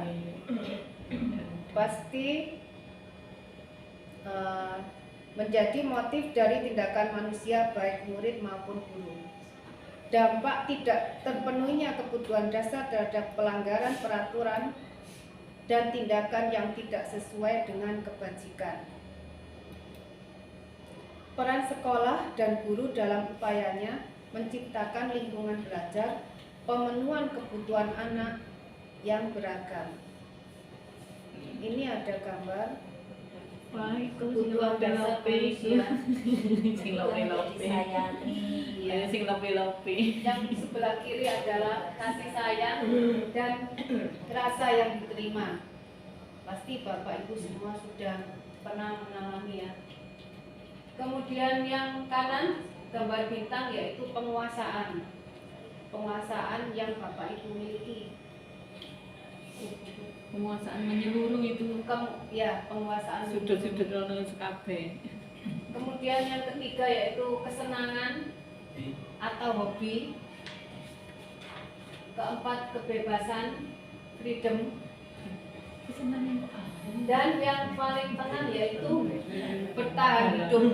pasti menjadi motif dari tindakan manusia baik murid maupun guru. Dampak tidak terpenuhinya kebutuhan dasar terhadap pelanggaran peraturan dan tindakan yang tidak sesuai dengan kebajikan. Peran sekolah dan guru dalam upayanya menciptakan lingkungan belajar, pemenuhan kebutuhan anak yang beragam. Ini ada gambar kebutuhan dasar manusia. Sing lope-lope. Sing lope-lope. Yang sebelah kiri adalah kasih sayang dan rasa yang diterima. Pasti Bapak Ibu semua sudah pernah mengalami ya. Kemudian yang kanan gambar bintang yaitu penguasaan. Penguasaan yang Bapak Ibu miliki. Penguasaan menyeluruh itu Ya, penguasaan. sudut-sudut rono kabeh. Kemudian yang ketiga yaitu kesenangan atau hobi. Keempat kebebasan, freedom. Kesenangan Dan yang paling tengah yaitu bertahan hidup.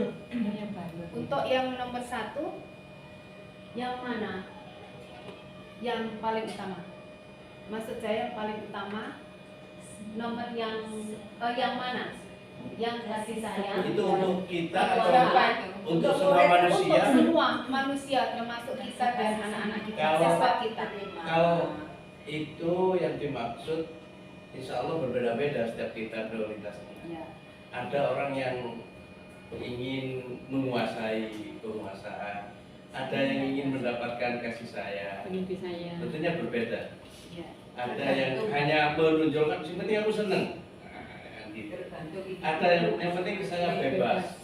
Untuk yang nomor 1, yang mana? Yang paling utama. Maksud saya yang paling utama nomor yang mana? Yang kasih sayang. itu untuk kita Atau atau apa? untuk semua manusia? Untuk semua manusia termasuk kita dan anak-anak kita, Kalau- siswa kita. Kalau itu yang dimaksud, insya Allah berbeda-beda setiap kita prioritasnya. Ya. Ada orang yang ingin menguasai penguasaan, ada yang ingin mendapatkan kasih sayang. Pengen saya. Tentunya berbeda. Ya. Ada yang hanya menunjukkan, yang penting aku seneng. Nah, gitu. Tergantung Ada yang penting saya bebas.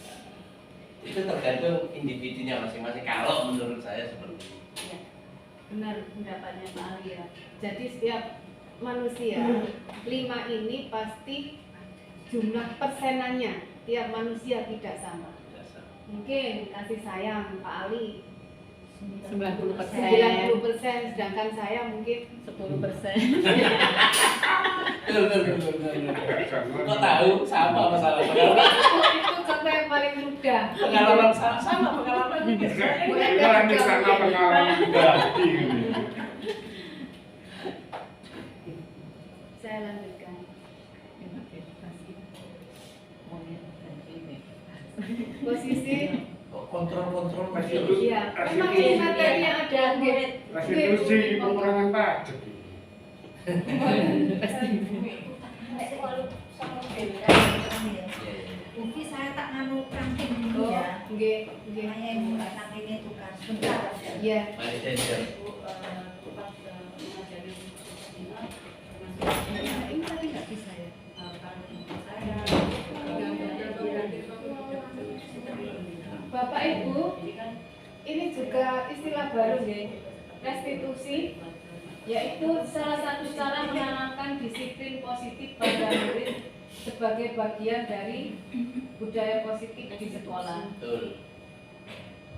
Itu tergantung individunya masing-masing. Kalau menurut saya seperti itu. Ya, benar pendapatnya Pak Ali ya. Jadi setiap manusia 5 ini pasti jumlah persenannya tiap manusia tidak sama. Dasar. Mungkin kasih sayang Pak Ali 90%. 90%, sedangkan saya mungkin 10%. Kok tahu sama masalah pengalaman? itu contoh yang paling mudah. Pengalaman sama pengalaman juga. Bukan di sana pengalaman pribadi ini. Saya lanjutkan. Posisi Kontrol Restitusi. ya, memang ini materi yang ada Restitusi pengurangan pajak. Mungkin saya tak nganu kantin dulu Oh, ya. nggih, nggih. Makanya ibu kantin itu kan sebentar aja. Iya. Mari Daniel. Ini tadi nggak bisa ya. Bapak Ibu, ini juga istilah baru ya, restitusi, yaitu salah satu cara menanamkan disiplin positif pada murid sebagai bagian dari budaya positif di sekolah. Betul.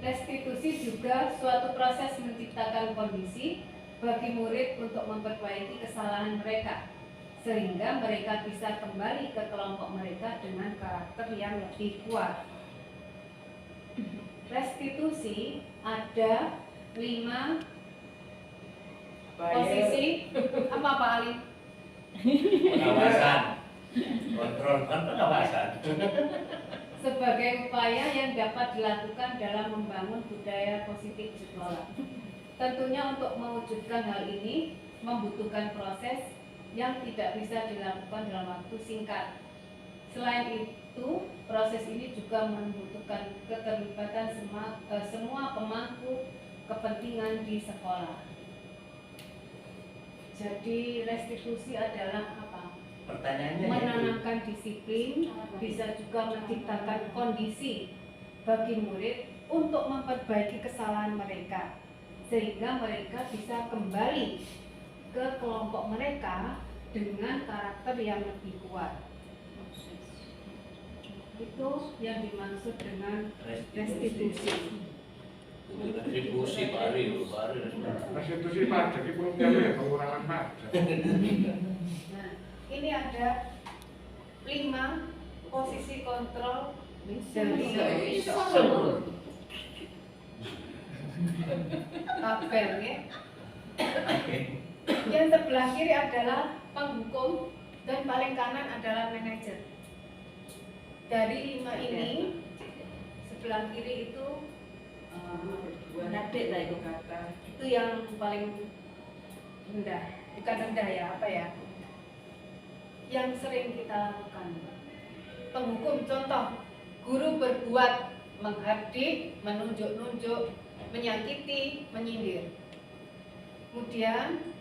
Restitusi juga suatu proses menciptakan kondisi bagi murid untuk memperbaiki kesalahan mereka sehingga mereka bisa kembali ke kelompok mereka dengan karakter yang lebih kuat. Restitusi ada 5 posisi. Apa Pak Ali? Pengawasan, kontrol kan pengawasan. Sebagai upaya yang dapat dilakukan dalam membangun budaya positif di sekolah. Tentunya untuk mewujudkan hal ini membutuhkan proses yang tidak bisa dilakukan dalam waktu singkat. Selain itu, proses ini juga membutuhkan keterlibatan semua pemangku kepentingan di sekolah. Jadi restitusi adalah apa? Pertanyaannya Menanamkan disiplin, bisa juga menciptakan kondisi bagi murid untuk memperbaiki kesalahan mereka, sehingga mereka bisa kembali ke kelompok mereka dengan karakter yang lebih kuat. Itu yang dimaksud dengan restitusi. retribusi baru. Restitusi pajak itu pengertiannya pengurangan pajak. Nah, ini ada 5 posisi kontrol dari tabel ya. Yang sebelah kiri adalah penghukum dan paling kanan adalah manajer. Dari 5 ini, sebelah kiri itu Nadek lah itu kata. itu yang paling rendah, bukan rendah ya, apa ya? Yang sering kita lakukan. Penghukum, contoh, guru berbuat menghardik, menunjuk-nunjuk, menyakiti, menyindir. Kemudian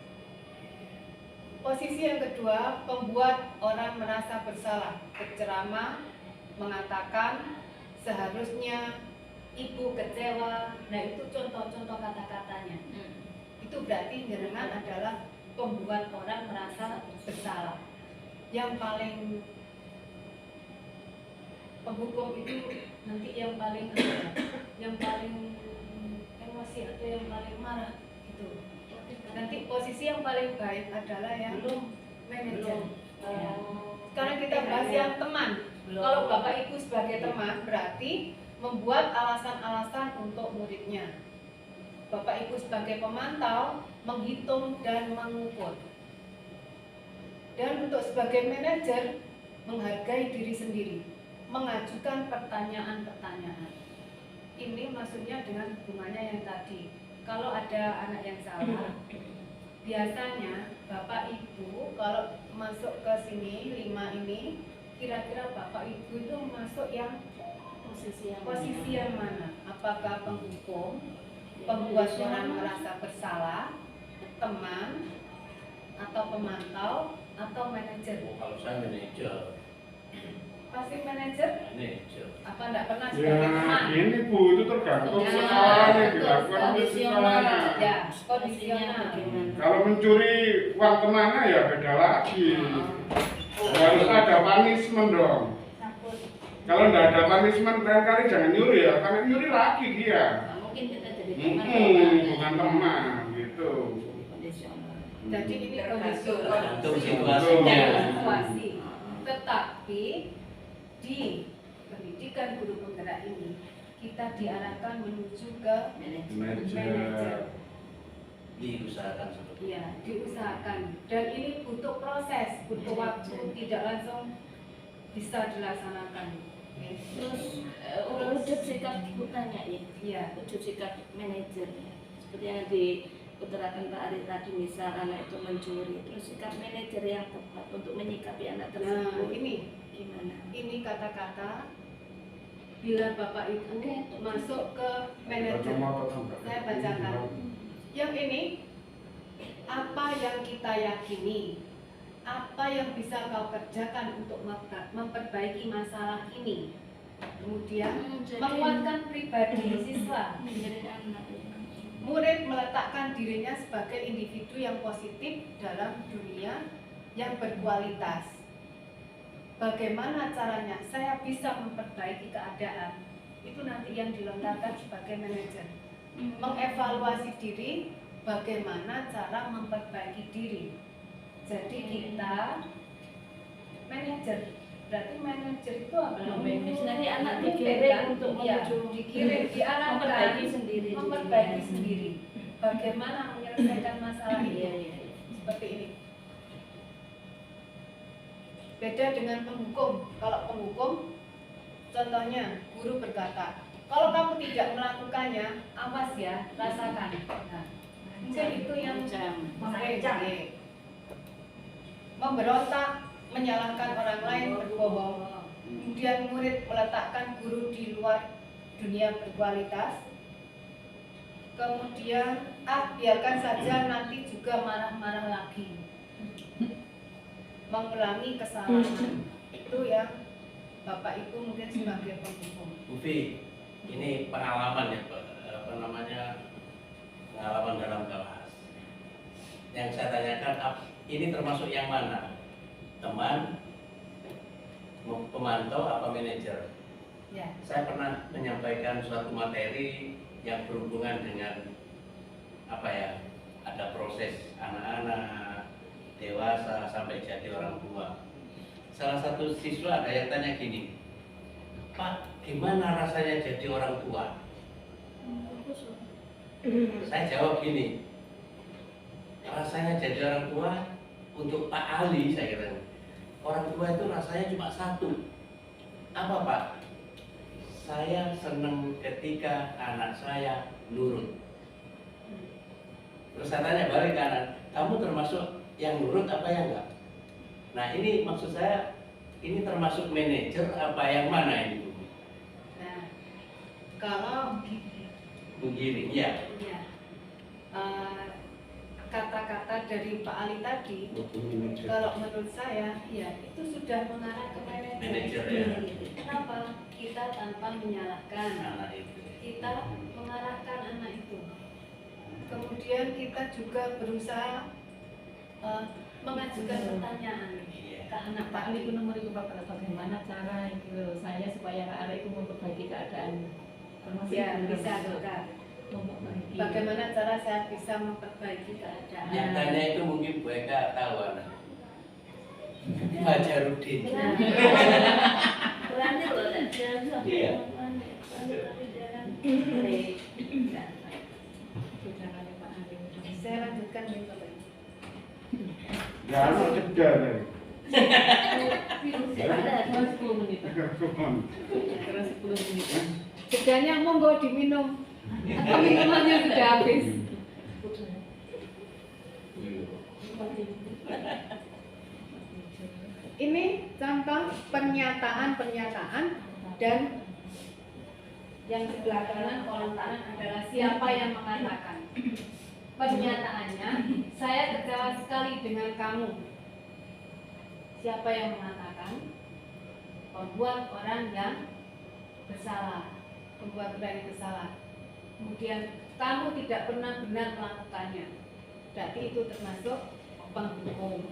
posisi yang kedua, pembuat orang merasa bersalah, berceramah, mengatakan seharusnya ibu kecewa. Nah, itu contoh-contoh kata-katanya. Itu berarti jenengan adalah pembuat orang merasa bersalah. Yang paling penghukum itu nanti yang paling yang paling emosi atau yang paling marah gitu. Nanti posisi yang paling baik adalah yang manajer. Sekarang kita bahas yang teman. Kalau Bapak Ibu sebagai teman berarti membuat alasan-alasan untuk muridnya. Bapak Ibu sebagai pemantau menghitung dan mengukur. Dan untuk sebagai manajer menghargai diri sendiri, mengajukan pertanyaan-pertanyaan. Ini maksudnya dengan hubungannya yang tadi. Kalau ada anak yang salah, biasanya Bapak Ibu kalau masuk ke sini 5 ini, kira-kira Bapak Ibu itu masuk yang posisi yang mana? Apakah penghukum, pembuat orang merasa bersalah, teman, atau pemantau, atau manajer? Kalau saya manajer. Pasti manajer? Apa enggak pernah Ya, sebagai teman? ini Bu, itu tergantung Ya, kesalahan yang betul, dilakukan oleh kondisional. siswanya. Ya, kondisional. Kalau mencuri uang temannya ya beda lagi. Harus ada punishment dong. Kalau nggak ada punishment, kali jangan nyuri ya, karena nyuri lagi dia. Mungkin kita jadi Bukan teman, gitu. kondisional. Jadi ini kondisional. Tergantung situasinya. Situasi. Tetapi di pendidikan guru penggerak ini kita diarahkan menuju ke manajer. Diusahakan seperti Iya, diusahakan. Dan ini butuh proses, butuh waktu, tidak langsung bisa dilaksanakan. Terus wujud sikap ditanya ya. Iya. Wujud sikap manajer ya. Seperti yang diutarakan Pak Ari tadi, misal anak itu mencuri, terus sikap manajer yang tepat untuk menyikapi anak Nah, tersebut ini gimana? ini kata-kata bila Bapak Ibu masuk ke manajer. Saya bacakan. Yang ini, apa yang kita yakini, apa yang bisa kau kerjakan untuk memperbaiki masalah ini. Kemudian menguatkan pribadi siswa. Menjadi anak ya. Murid meletakkan dirinya sebagai individu yang positif dalam dunia yang berkualitas. Bagaimana caranya saya bisa memperbaiki keadaan? Itu nanti yang dilontarkan sebagai manajer. Mengevaluasi diri, bagaimana cara memperbaiki diri. Jadi kita manajer, berarti manajer itu apa? Jadi anak dikirim untuk iya, menuju dikirim, diarahkan, memperbaiki sendiri. memperbaiki sendiri. Bagaimana menyelesaikan masalah ini? Iya, iya. Seperti ini. Beda dengan penghukum. Kalau penghukum, contohnya guru berkata, kalau kamu tidak melakukannya, awas ya, rasakan. Nah, mungkin itu yang Mengancam. memberontak, menyalahkan orang lain, berbohong. Kemudian murid meletakkan guru di luar dunia berkualitas. Kemudian, biarkan saja nanti juga marah-marah lagi. Mengulangi kesalahan. Itu ya, Bapak Ibu mungkin sebagai penghukum. Bufi, ini pengalaman ya, apa namanya, pengalaman dalam kelas. Yang saya tanyakan, ini termasuk yang mana? Teman, pemantau, apa manajer? Ya. Saya pernah menyampaikan suatu materi yang berhubungan dengan apa ya? Ada proses anak-anak, dewasa sampai jadi orang tua. Salah satu siswa ada yang tanya gini, Pak, gimana rasanya jadi orang tua? Saya jawab gini, rasanya jadi orang tua untuk Pak Ali, saya kira orang tua itu rasanya cuma satu. Apa Pak? Saya senang ketika anak saya nurut. Terus saya tanya balik kanan, kamu termasuk yang nurut apa yang enggak? Nah ini maksud saya, ini termasuk manajer apa yang mana ini Bu? Nah, kalau Begini, ya. ya, kata-kata dari Pak Ali tadi, kalau menurut saya, ya itu sudah mengarah ke Manajer manajer. ya. Kenapa? Kita tanpa menyalahkan, Anak itu. kita mengarahkan anak itu. Kemudian kita juga berusaha mengajukan pertanyaan Iya. ke anak Pak Ali ku nomor itu Bapak, bagaimana cara itu saya supaya Pak Ali itu memperbaiki keadaan termasuk Ya, dalam bisa bentuk dokter. memperbaiki. Bagaimana cara saya bisa memperbaiki keadaan? Yang tanya itu mungkin Bu Eka tahu anak. Pak Jarudin. Berani loh, jangan sampai Iya. tapi jangan Bicaranya Pak Ali. Saya lanjutkan nih Bapak Ibu. Ya, anak jeda nih. Ada 10 menit. Mikrofon. Kira 10 menit. Jedanya monggo diminum. Atau minumannya sudah habis. Ini contoh pernyataan-pernyataan dan yang sebelah kanan kolom kanan adalah siapa yang mengatakan. Pernyataannya, saya kecewa sekali dengan kamu. Siapa yang mengatakan? Membuat orang yang bersalah. Membuat orang yang bersalah. Kemudian kamu tidak pernah benar melakukannya. Berarti itu termasuk penghukum.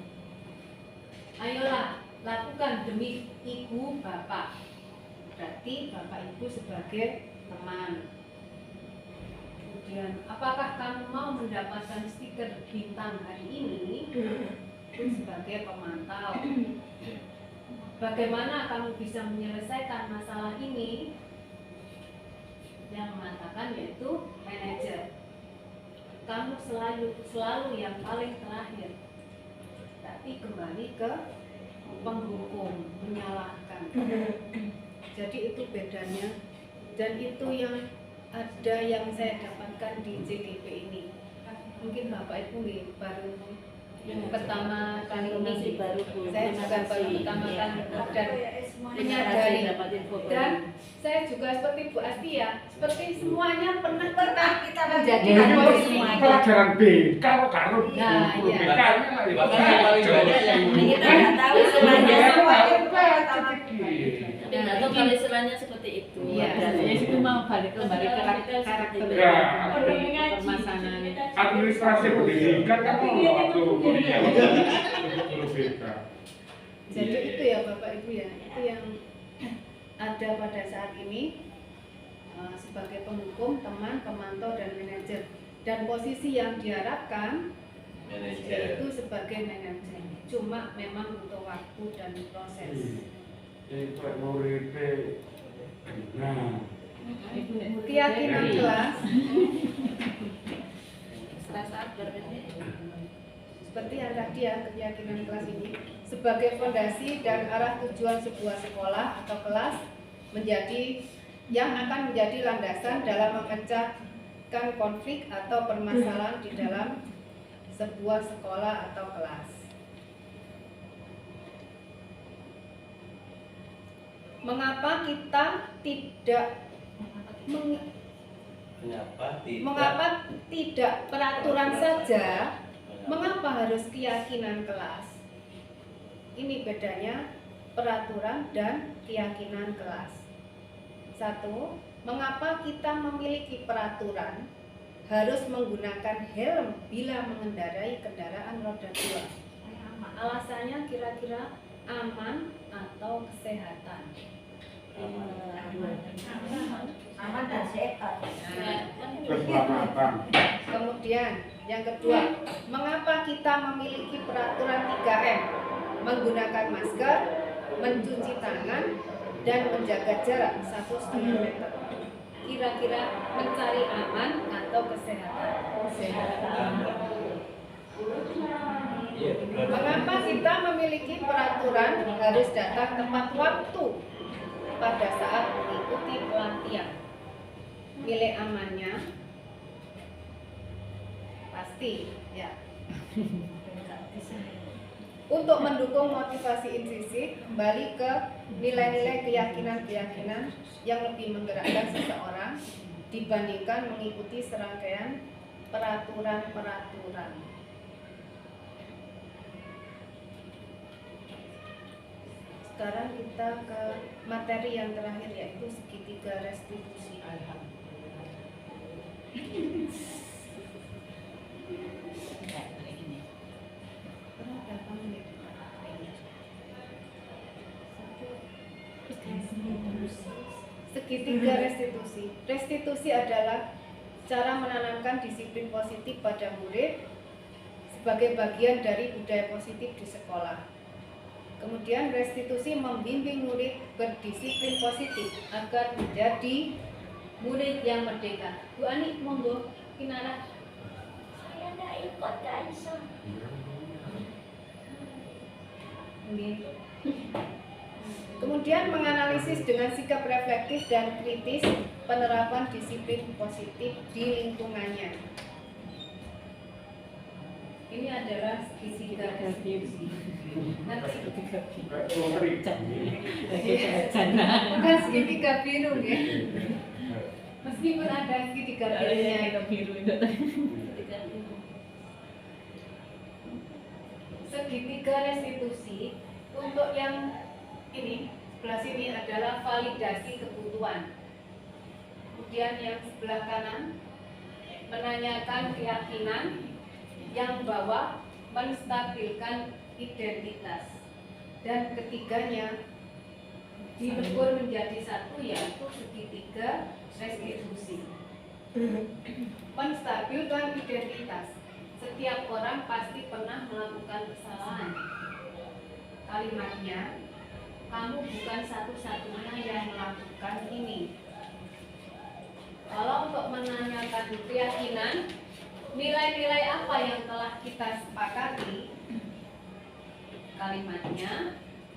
Ayolah, lakukan demi ibu bapak. Berarti bapak ibu sebagai teman. Kemudian, apakah kamu mau mendapatkan stiker bintang hari ini? Itu sebagai pemantau. Bagaimana kamu bisa menyelesaikan masalah ini? Yang mengatakan yaitu manajer. Kamu selalu yang paling terakhir. Tapi kembali ke penghukum, menyalahkan. Jadi itu bedanya, dan itu yang ada yang saya dapatkan di JGP ini. Mungkin Bapak Ibu nih baru pertama kali masih ini, baru Bu. saya juga baru pertama kali dan menyadari, dan saya juga seperti Bu Astia, seperti semuanya pernah kita menjadi Ini polisi. pelajaran BK kok karo Nah, guru iya. BK-nya lah. Bahkan yang paling banyak yang Kita nggak tahu istilahnya Tapi nggak tahu kalau istilahnya seperti itu. Iya. Biasanya situ mau balik kembali ke karakter Ya, permasalahan. administrasi pendidikan kan waktu kuliah guru BK. Jadi itu ya Bapak Ibu ya, itu yang ada pada saat ini sebagai penghukum, teman, pemantau, dan manajer. Dan posisi yang diharapkan Manajer. Itu sebagai manajer. Cuma memang butuh waktu dan proses. Itu muridnya. Nah, Keyakinan kelas saat berbeda. seperti yang tadi ya, keyakinan kelas ini sebagai fondasi dan arah tujuan sebuah sekolah atau kelas menjadi yang akan menjadi landasan dalam memecahkan konflik atau permasalahan di dalam sebuah sekolah atau kelas. Mengapa kita tidak mengapa tidak peraturan saja? Mengapa harus keyakinan kelas? Ini bedanya peraturan dan keyakinan kelas. Satu, mengapa kita memiliki peraturan harus menggunakan helm bila mengendarai kendaraan roda 2? Alasannya kira-kira aman atau kesehatan? Aman dan sehat. keselamatan. Kemudian yang kedua, mengapa kita memiliki peraturan 3M? Menggunakan masker, mencuci tangan, dan menjaga jarak 1,5 meter. Kira-kira mencari aman atau kesehatan? Kesehatan. Mengapa kita memiliki peraturan harus datang tepat waktu pada saat mengikuti pelatihan? Nilai amannya pasti ya. Untuk mendukung motivasi intrinsik, kembali ke nilai-nilai keyakinan-keyakinan yang lebih menggerakkan seseorang dibandingkan mengikuti serangkaian peraturan-peraturan. Sekarang kita ke materi yang terakhir, yaitu segitiga restitusi. Berapa menit? Segitiga restitusi. Restitusi adalah cara menanamkan disiplin positif pada murid sebagai bagian dari budaya positif di sekolah. Kemudian restitusi membimbing murid berdisiplin positif agar menjadi murid yang merdeka. Bu Ani, monggo, Kinara. Saya nggak ikut guys. Kemudian menganalisis dengan sikap reflektif dan kritis penerapan disiplin positif di lingkungannya. Ini adalah segitiga restitusi. Nanti bukan segitiga biru ya. Meskipun ada segitiga birunya. Segitiga restitusi untuk yang ini sebelah sini adalah validasi kebutuhan. Kemudian yang sebelah kanan menanyakan keyakinan, yang bawah menstabilkan identitas, dan ketiganya dilebur menjadi satu, yaitu segitiga restitusi. Menstabilkan identitas. Setiap orang pasti pernah melakukan kesalahan. Kalimatnya, kamu bukan satu-satunya yang melakukan ini. Kalau untuk menanyakan keyakinan, nilai-nilai apa yang telah kita sepakati? Kalimatnya,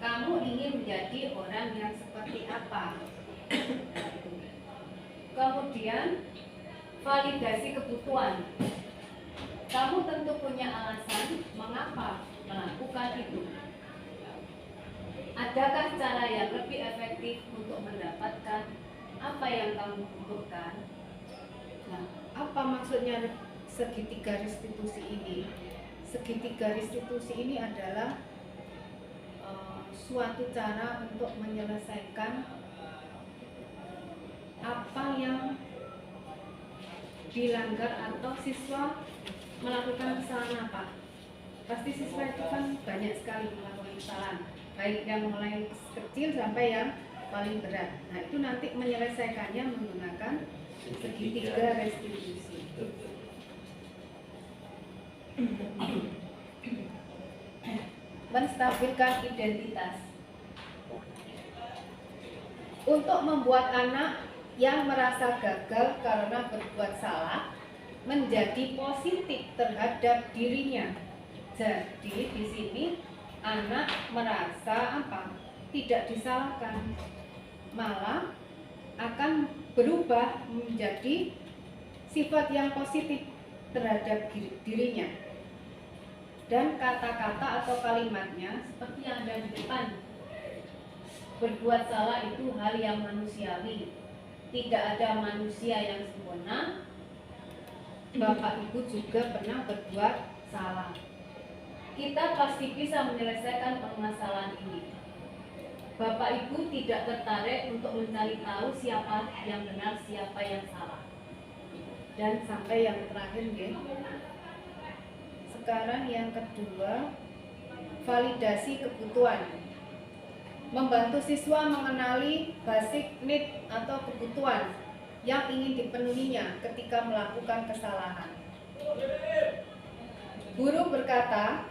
kamu ingin menjadi orang yang seperti apa? Kemudian, validasi kebutuhan. Kamu tentu punya alasan mengapa melakukan itu. Adakah cara yang lebih efektif untuk mendapatkan apa yang kamu butuhkan? Nah, apa maksudnya segitiga restitusi ini? Segitiga restitusi ini adalah suatu cara untuk menyelesaikan apa yang dilanggar atau siswa melakukan kesalahan apa. Pasti siswa itu kan banyak sekali melakukan kesalahan, baik yang mulai kecil sampai yang paling berat. Nah, itu nanti menyelesaikannya menggunakan segitiga restitusi. Menstabilkan identitas. Untuk membuat anak yang merasa gagal karena berbuat salah menjadi positif terhadap dirinya. Jadi di sini anak merasa apa? Tidak disalahkan, malah akan berubah menjadi sifat yang positif terhadap dirinya. Dan kata-kata atau kalimatnya seperti yang ada di depan. Berbuat salah itu hal yang manusiawi. Tidak ada manusia yang sempurna. Bapak Ibu juga pernah berbuat salah. Kita pasti bisa menyelesaikan permasalahan ini. Bapak Ibu tidak tertarik untuk mencari tahu siapa yang benar, siapa yang salah. Dan sampai yang terakhir, ya. Sekarang yang kedua, validasi kebutuhan. Membantu siswa mengenali basic need atau kebutuhan yang ingin dipenuhinya ketika melakukan kesalahan. Guru berkata,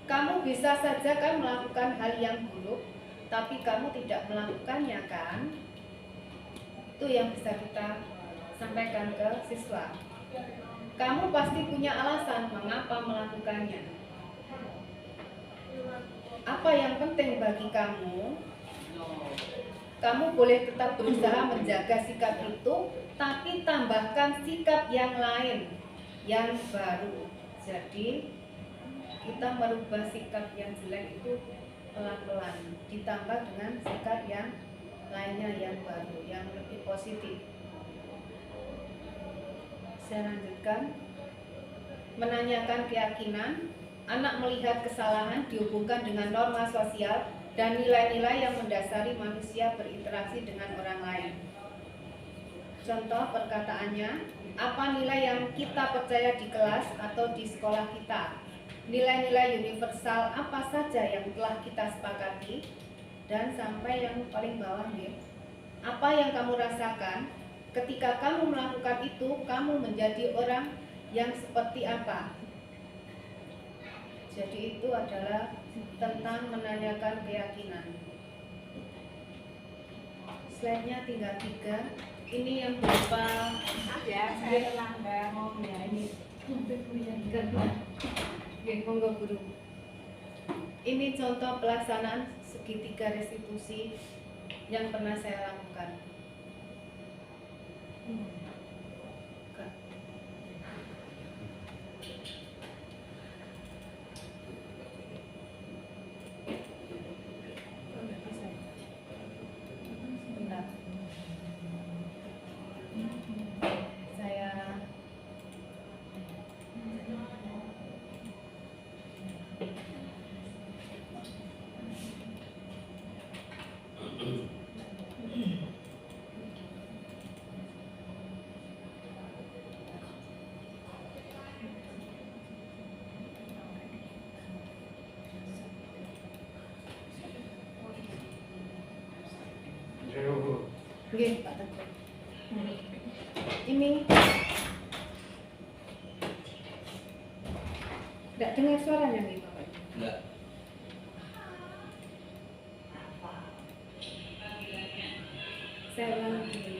kamu bisa saja kan melakukan hal yang buruk, tapi kamu tidak melakukannya kan? Itu yang bisa kita sampaikan ke siswa. Kamu pasti punya alasan mengapa melakukannya. Apa yang penting bagi kamu? Kamu boleh tetap berusaha menjaga sikap itu, tapi tambahkan sikap yang lain, yang baru. Jadi kita merubah sikap yang jelek itu pelan-pelan, ditambah dengan sikap yang lainnya yang baru, yang lebih positif. Saya lanjutkan. Menanyakan keyakinan. Anak melihat kesalahan dihubungkan dengan norma sosial dan nilai-nilai yang mendasari manusia berinteraksi dengan orang lain. Contoh perkataannya, apa nilai yang kita percaya di kelas atau di sekolah kita? Nilai-nilai universal apa saja yang telah kita sepakati? Dan sampai yang paling bawah nih, apa yang kamu rasakan ketika kamu melakukan itu? Kamu menjadi orang yang seperti apa? Jadi itu adalah tentang menanyakan keyakinan. Slide-nya tinggal 3. Ini yang berupa saya lambat ya ini. Monggo guru. Ini contoh pelaksanaan segitiga restitusi yang pernah saya lakukan. Nggih, Pak Teguh. Ini tidak dengar suaranya nih, Bapak. Enggak. Saya ulang dulu.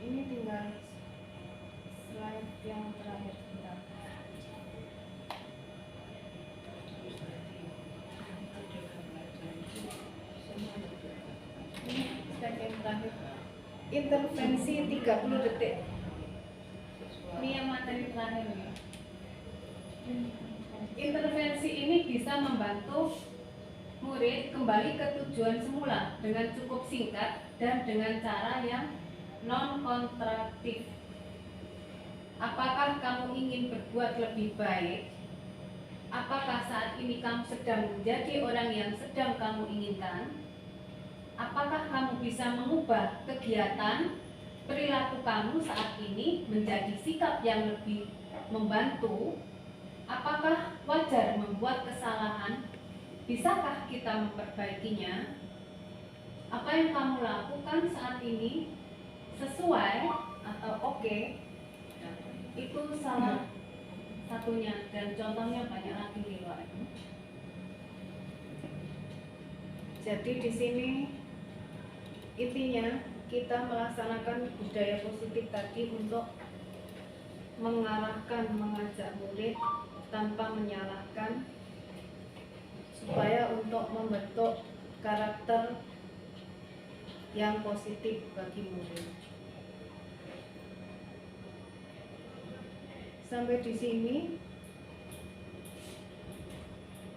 Ini tinggal slide yang terakhir sebentar. Ini slide yang terakhir. Intervensi 30 detik. Ini yang materi terakhir nih. Intervensi ini bisa membantu murid kembali ke tujuan semula dengan cukup singkat dan dengan cara yang non-kontraktif. Apakah kamu ingin berbuat lebih baik? Apakah saat ini kamu sedang menjadi orang yang sedang kamu inginkan? Apakah kamu bisa mengubah kegiatan perilaku kamu saat ini menjadi sikap yang lebih membantu? Apakah wajar membuat kesalahan? Bisakah kita memperbaikinya? Apa yang kamu lakukan saat ini sesuai atau oke? Itu salah satunya, dan contohnya banyak lagi di luar. Jadi di sini intinya kita melaksanakan budaya positif tadi untuk mengarahkan, mengajak murid tanpa menyalahkan, supaya untuk membentuk karakter yang positif bagi murid. Sampai di sini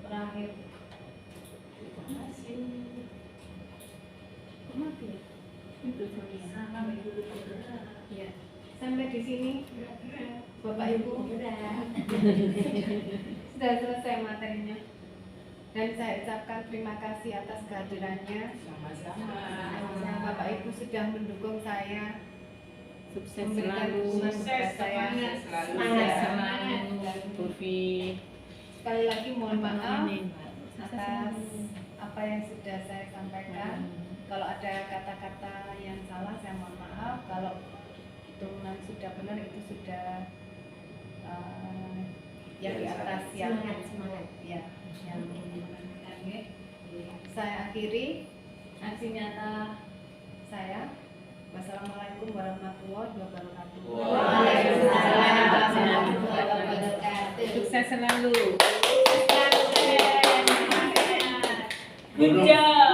terakhir. Ya, sampai di sini Bapak Ibu sudah selesai materinya, dan saya ucapkan terima kasih atas kehadirannya. Bapak Ibu sudah mendukung saya, Sukses memberikan selalu. dukungan kepada saya. Sukses selalu, Bu Vi. Sekali lagi mohon maaf atas apa yang sudah saya sampaikan. Kalau ada kata-kata yang salah saya mohon maaf. Kalau hitungan sudah benar, itu sudah yang di atas yang semangat. ya, yang dimenangkan. Saya akhiri aksi nyata saya. Wassalamualaikum warahmatullahi wabarakatuh. Waalaikumsalam warahmatullahi wabarakatuh. Sukses selalu. Sukses selalu. Good job.